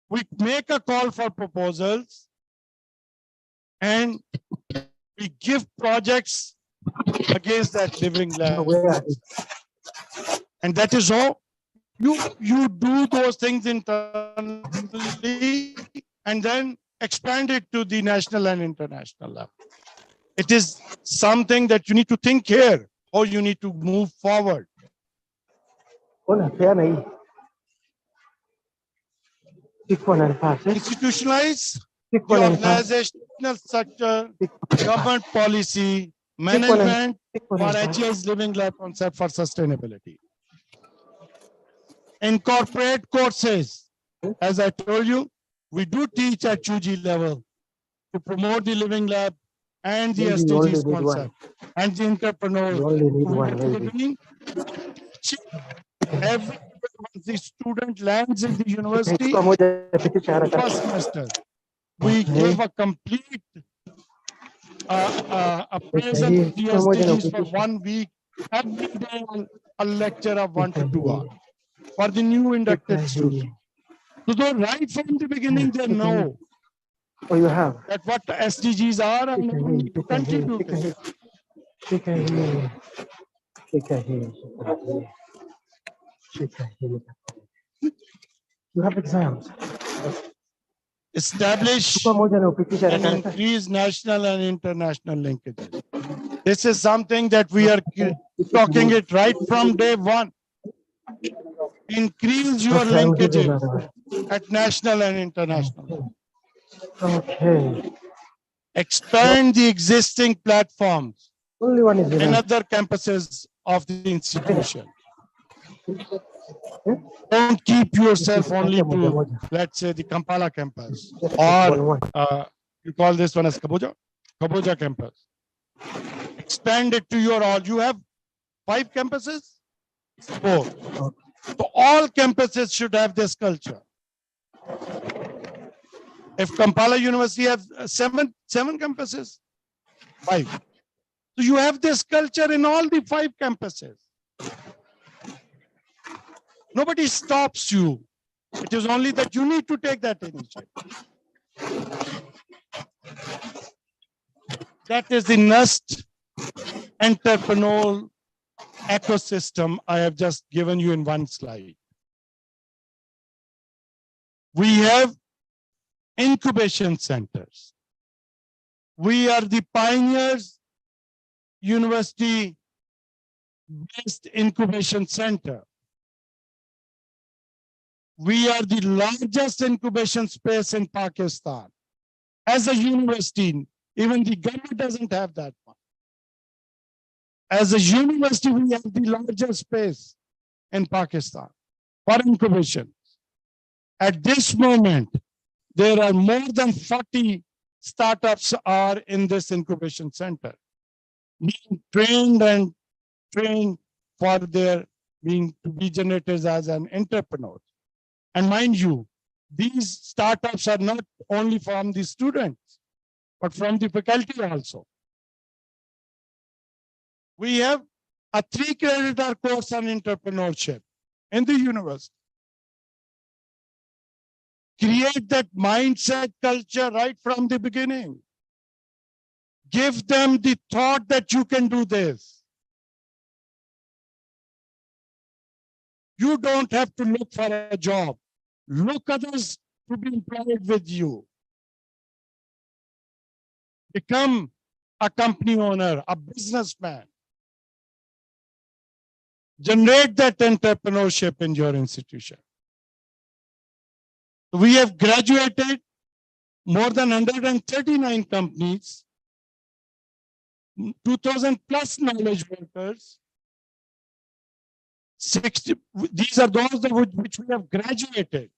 We make a call for proposals and we give projects against that living lab. And that is how you do those things internally and then expand it to the national and international level. It is something that you need to think here, or you need to move forward. Institutionalize the organizational structure, government policy, management for HI's living lab concept for sustainability. Incorporate courses. As I told you, we do teach at UG level to promote the living lab and the SDGs concept and the entrepreneur. Every once the student lands in the university, first semester, we give a complete appraisal of the SDGs for 1 week, every day a lecture of 1 to 2 hours for the new inducted students. So right from the beginning, they know that what the SDGs are and we need to contribute to it. You have exams. Establish Chukua moja na upitisha and haraka haraka. increase national and international linkages. This is something that we are talking it right from day one. Increase your Okay, I'll give you linkages another at national and international. one. Okay. Expand the existing platforms Only one is in enough. other campuses of the institution. Yeah? Don't keep yourself only Moja, to, moja. let's say, the Kampala campus, Just or one. you call this one as Kabuja campus. Expand it to your all. You have 5 campuses? 4. So all campuses should have this culture. If Kampala University has seven campuses, 5. So you have this culture in all the 5 campuses. Nobody stops you. It is only that you need to take that initiative. That is the NUST entrepreneurial ecosystem I have just given you in one slide. We have incubation centers. We are the pioneers university-based incubation center. We are the largest incubation space in Pakistan. As a university, even the government doesn't have that one. As a university, we have the largest space in Pakistan for incubation. At this moment, there are more than 40 startups are in this incubation center, being trained for their being to be generators as an entrepreneur. And mind you, these startups are not only from the students, but from the faculty also. We have a 3-creditor course on entrepreneurship in the university. Create that mindset culture right from the beginning. Give them the thought that you can do this. You don't have to look for a job. Look others to be employed with you. Become a company owner, a businessman. Generate that entrepreneurship in your institution. We have graduated more than 139 companies, 2,000 plus knowledge workers. 60, these are those that which we have graduated.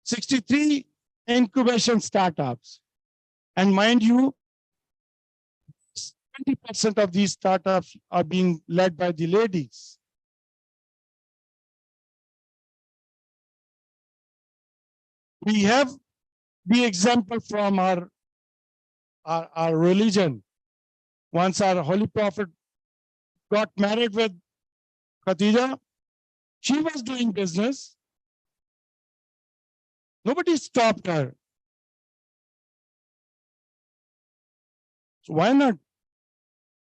63 incubation startups. And mind you, 20% of these startups are being led by the ladies. We have the example from our religion. Once our Holy Prophet got married with Khadija, she was doing business. Nobody stopped her. So why not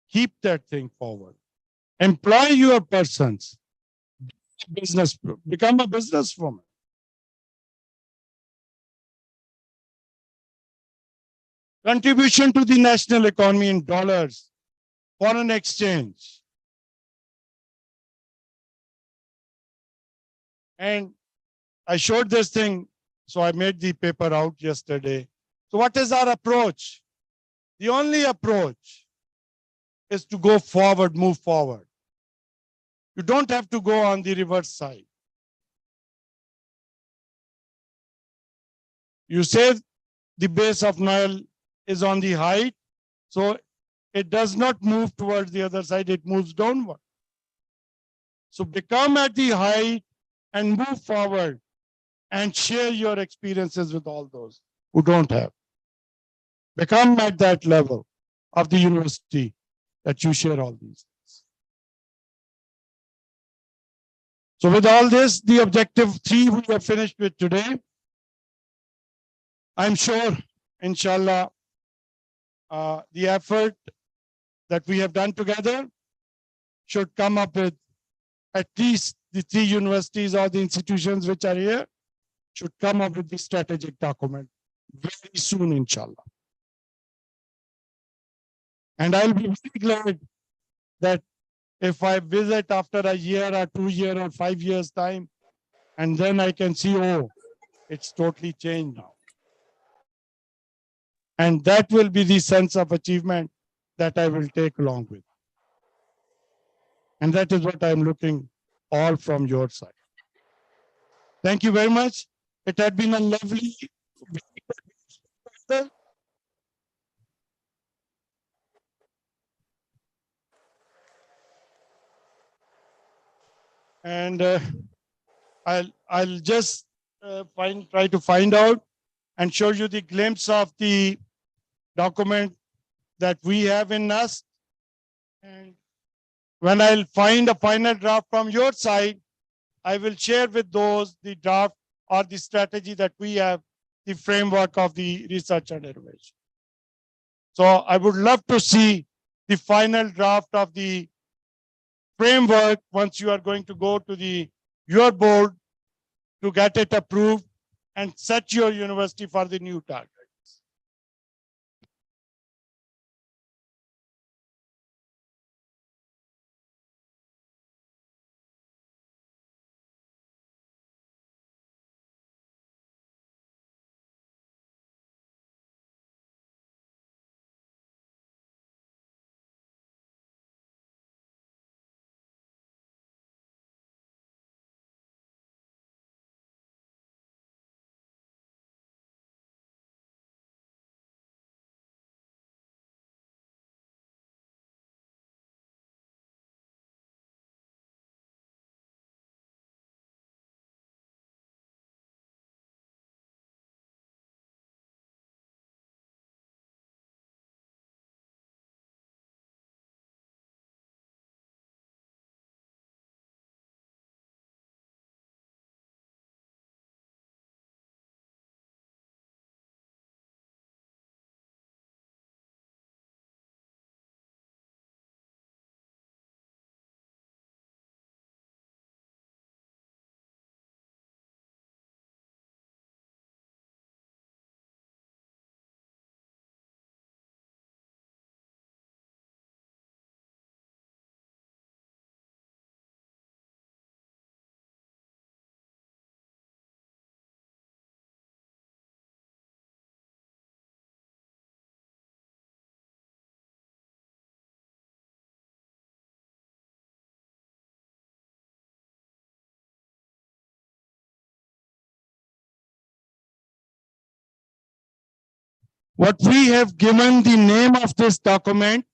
keep that thing forward? Employ your persons. Business, become a businesswoman. Contribution to the national economy in dollars, foreign exchange. And I showed this thing, so I made the paper out yesterday. So what is our approach? The only approach is to go forward, move forward. You don't have to go on the reverse side. You say the base of Nile is on the height, so it does not move towards the other side, it moves downward. So become at the height and move forward and share your experiences with all those who don't have. Become at that level of the university that you share all these things. So with all this, the objective 3 we have finished with today. I'm sure, inshallah, the effort that we have done together should come up with at least the 3 universities or the institutions which are here should come up with the strategic document very soon, inshallah. And I'll be very glad that if I visit after a year or 2 years or 5 years time, and then I can see, oh, it's totally changed now. And that will be the sense of achievement that I will take along with. And that is what I'm looking all from your side. Thank you very much. It had been a lovely. And I'll just try to find out and show you the glimpse of the document that we have in us. And when I'll find a final draft from your side, I will share with those the draft or the strategy that we have, the framework of the research and innovation. So I would love to see the final draft of the framework once you are going to go to your board to get it approved and set your university for the new target. What we have given the name of this document,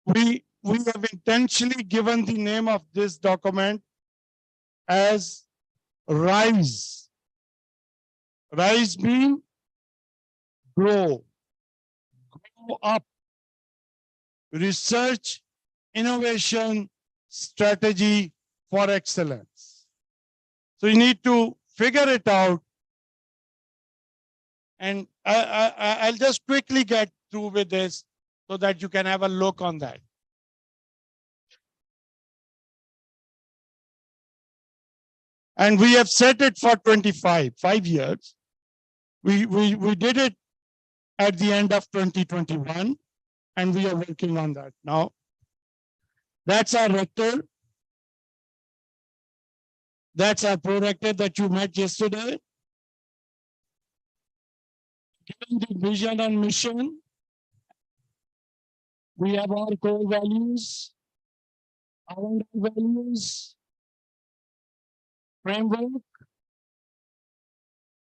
we have intentionally given the name of this document as RISE. RISE means grow up, research, innovation, strategy for excellence. So you need to figure it out. And I'll just quickly get through with this so that you can have a look on that. And we have set it for 5 years. We did it at the end of 2021, and we are working on that now. That's our rector. That's our pro-rector that you met yesterday. Given the vision and mission, we have our core values, our values, framework,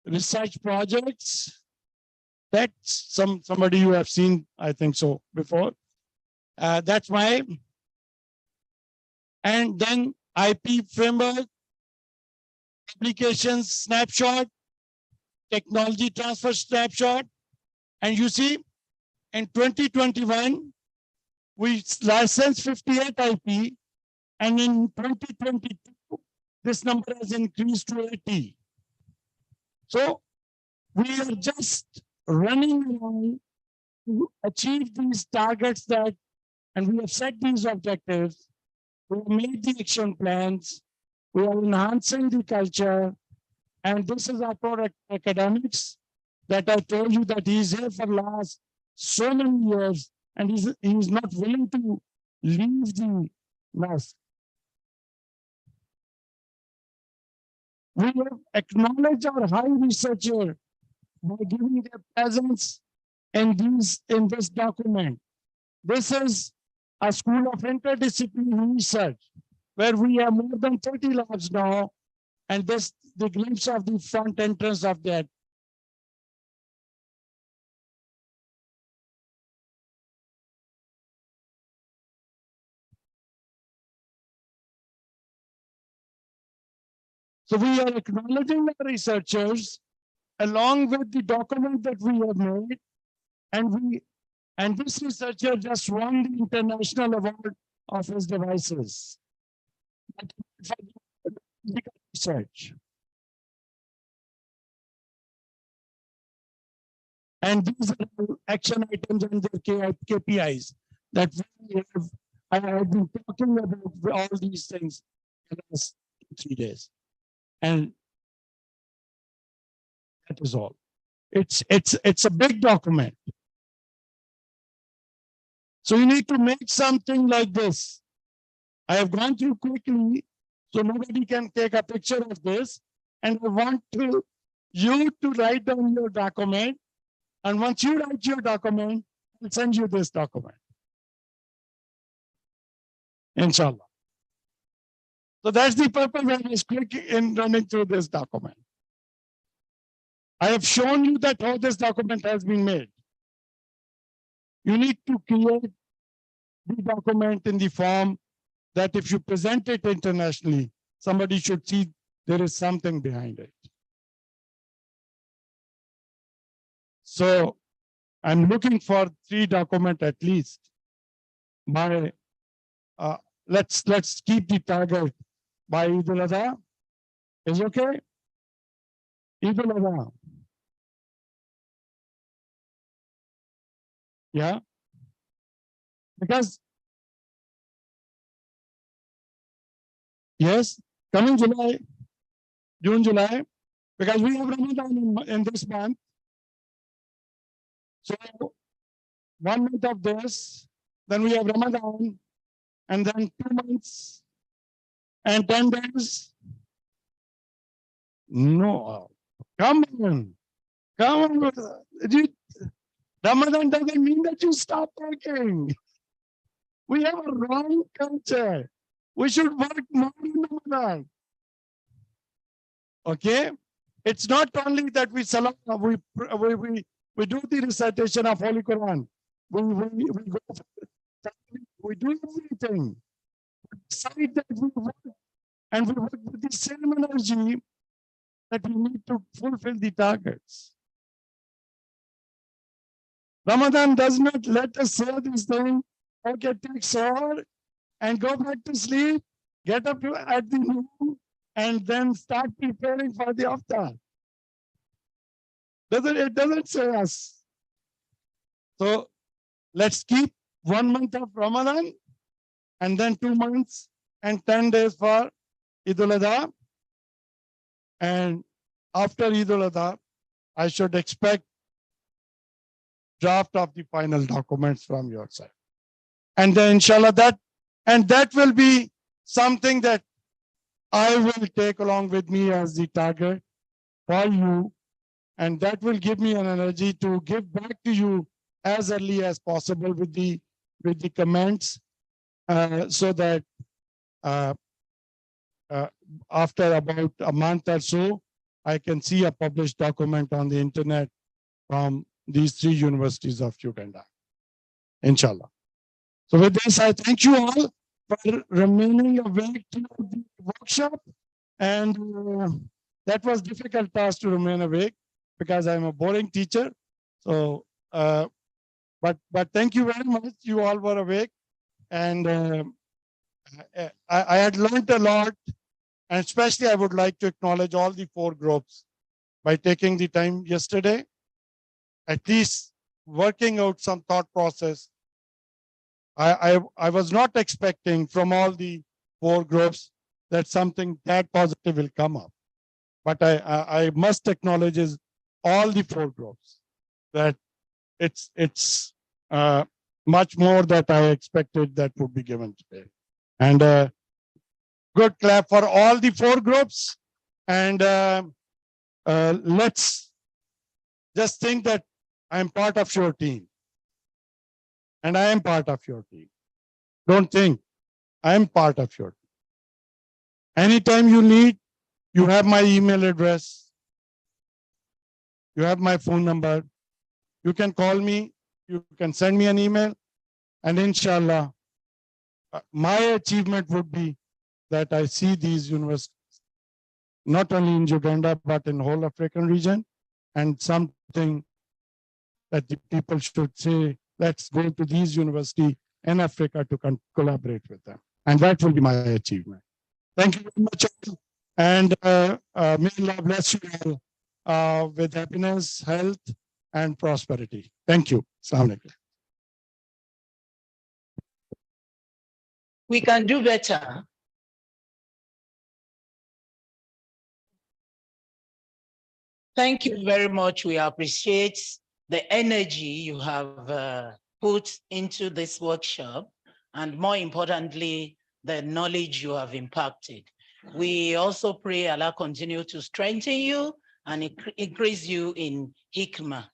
research projects. That's somebody you have seen, I think so, before. That's why. And then IP framework, applications snapshot, technology transfer snapshot. And you see, in 2021, we licensed 58 IP, and in 2022, this number has increased to 80. So we are just running around to achieve these targets that and we have set these objectives. We have made the action plans. We are enhancing the culture. And this is our product academics that I told you that he's here for last so many years and he's not willing to leave the nest. We have acknowledged our high researcher by giving their presence in this document. This is a school of interdisciplinary research where we have more than 30 labs now, and this the glimpse of the front entrance of that. So we are acknowledging the researchers along with the document that we have made, and this researcher just won the international award of his devices. Research. And these are action items and their KPIs that we have. I have been talking about all these things in the last 3 days. And that is all. It's a big document. So you need to make something like this. I have gone through quickly, so nobody can take a picture of this. And I want you to write down your document. And once you write your document, I'll send you this document. Inshallah. So that's the purpose I was quick in running through this document. I have shown you that how this document has been made. You need to create the document in the form that if you present it internationally, somebody should see there is something behind it. So I'm looking for 3 documents at least. Let's keep the target by Eid al-Adha. Is okay? Eid al-Adha. Yeah. Because yes, coming July, June, July, because we have Ramadan in this month. So 1 month of this, then we have Ramadan, and then 2 months and 10 days. No, come on. Ramadan doesn't mean that you stop working. We have a wrong culture. We should work more in Ramadan. Okay? It's not only that we do the recitation of Holy Quran. We do everything. Beside that, we work, and we work with the same energy that we need to fulfill the targets. Ramadan does not let us say this thing, okay, take sahur and go back to sleep, get up at the noon, and then start preparing for the iftar. It doesn't say us. So let's keep 1 month of Ramadan and then 2 months and 10 days for Eid al-Adha. And after Eid al-Adha, I should expect draft of the final documents from your side. And then inshallah that will be something that I will take along with me as the target for you. And that will give me an energy to give back to you as early as possible with the comments, so that after about a month or so, I can see a published document on the internet from these 3 universities of Uganda, inshallah. So with this, I thank you all for remaining awake to the workshop. And that was difficult task to remain awake because I'm a boring teacher. So, but thank you very much. You all were awake, and I had learned a lot. And especially, I would like to acknowledge all the 4 groups by taking the time yesterday, at least working out some thought process I was not expecting from all the 4 groups that something that positive will come up. But I must acknowledge is all the 4 groups that it's much more that I expected that would be given today. And good clap for all the 4 groups. And let's just think that I'm part of your team. And I am part of your team. Don't think, I am part of your team. Anytime you need, you have my email address. You have my phone number. You can call me. You can send me an email. And inshallah, my achievement would be that I see these universities, not only in Uganda, but in whole African region, and something that the people should say, let's go to these universities in Africa to collaborate with them. And that will be my achievement. Thank you very much. And may Allah bless you all with happiness, health, and prosperity. Thank you. Assalamu alaikum. We can do better. Thank you very much. We appreciate the energy you have put into this workshop, and more importantly, the knowledge you have impacted. We also pray Allah continue to strengthen you and increase you in hikmah.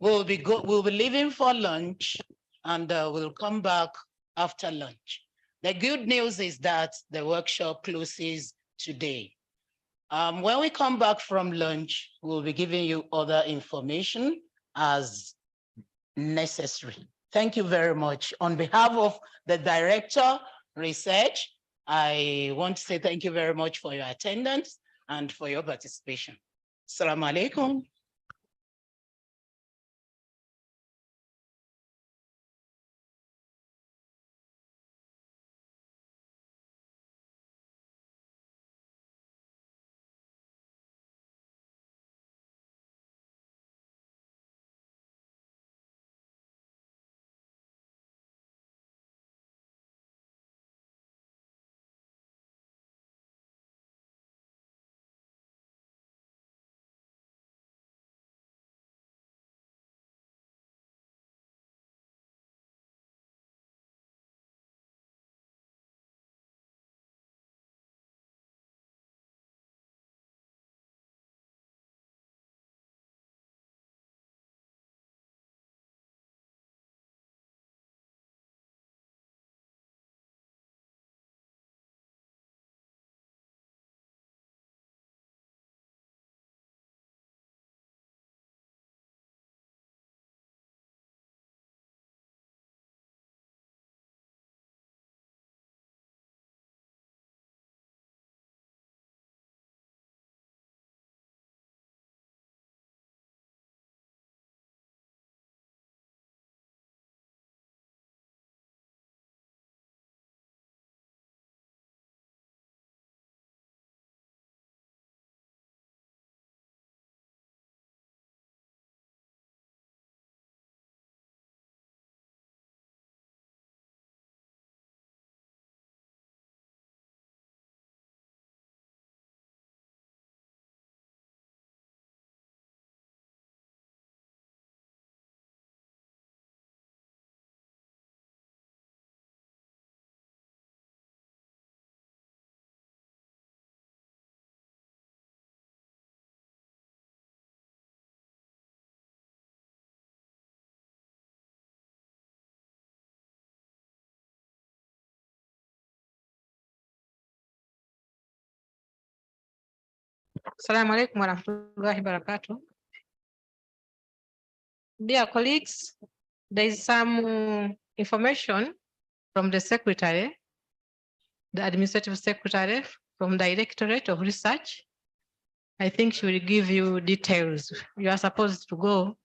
We'll be leaving for lunch, and we'll come back after lunch. The good news is that the workshop closes today. When we come back from lunch, we'll be giving you other information as necessary. Thank you very much. On behalf of the Director, Research, I want to say thank you very much for your attendance and for your participation. Assalamu alaikum. Assalamu alaikum warahmatullahi wabarakatuh. Dear colleagues, there is some information from the secretary, the administrative secretary from Directorate of Research. I think she will give you details. You are supposed to go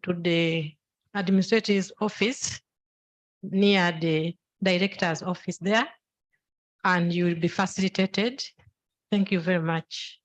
to the administrative office near the director's office there, and you will be facilitated. Thank you very much.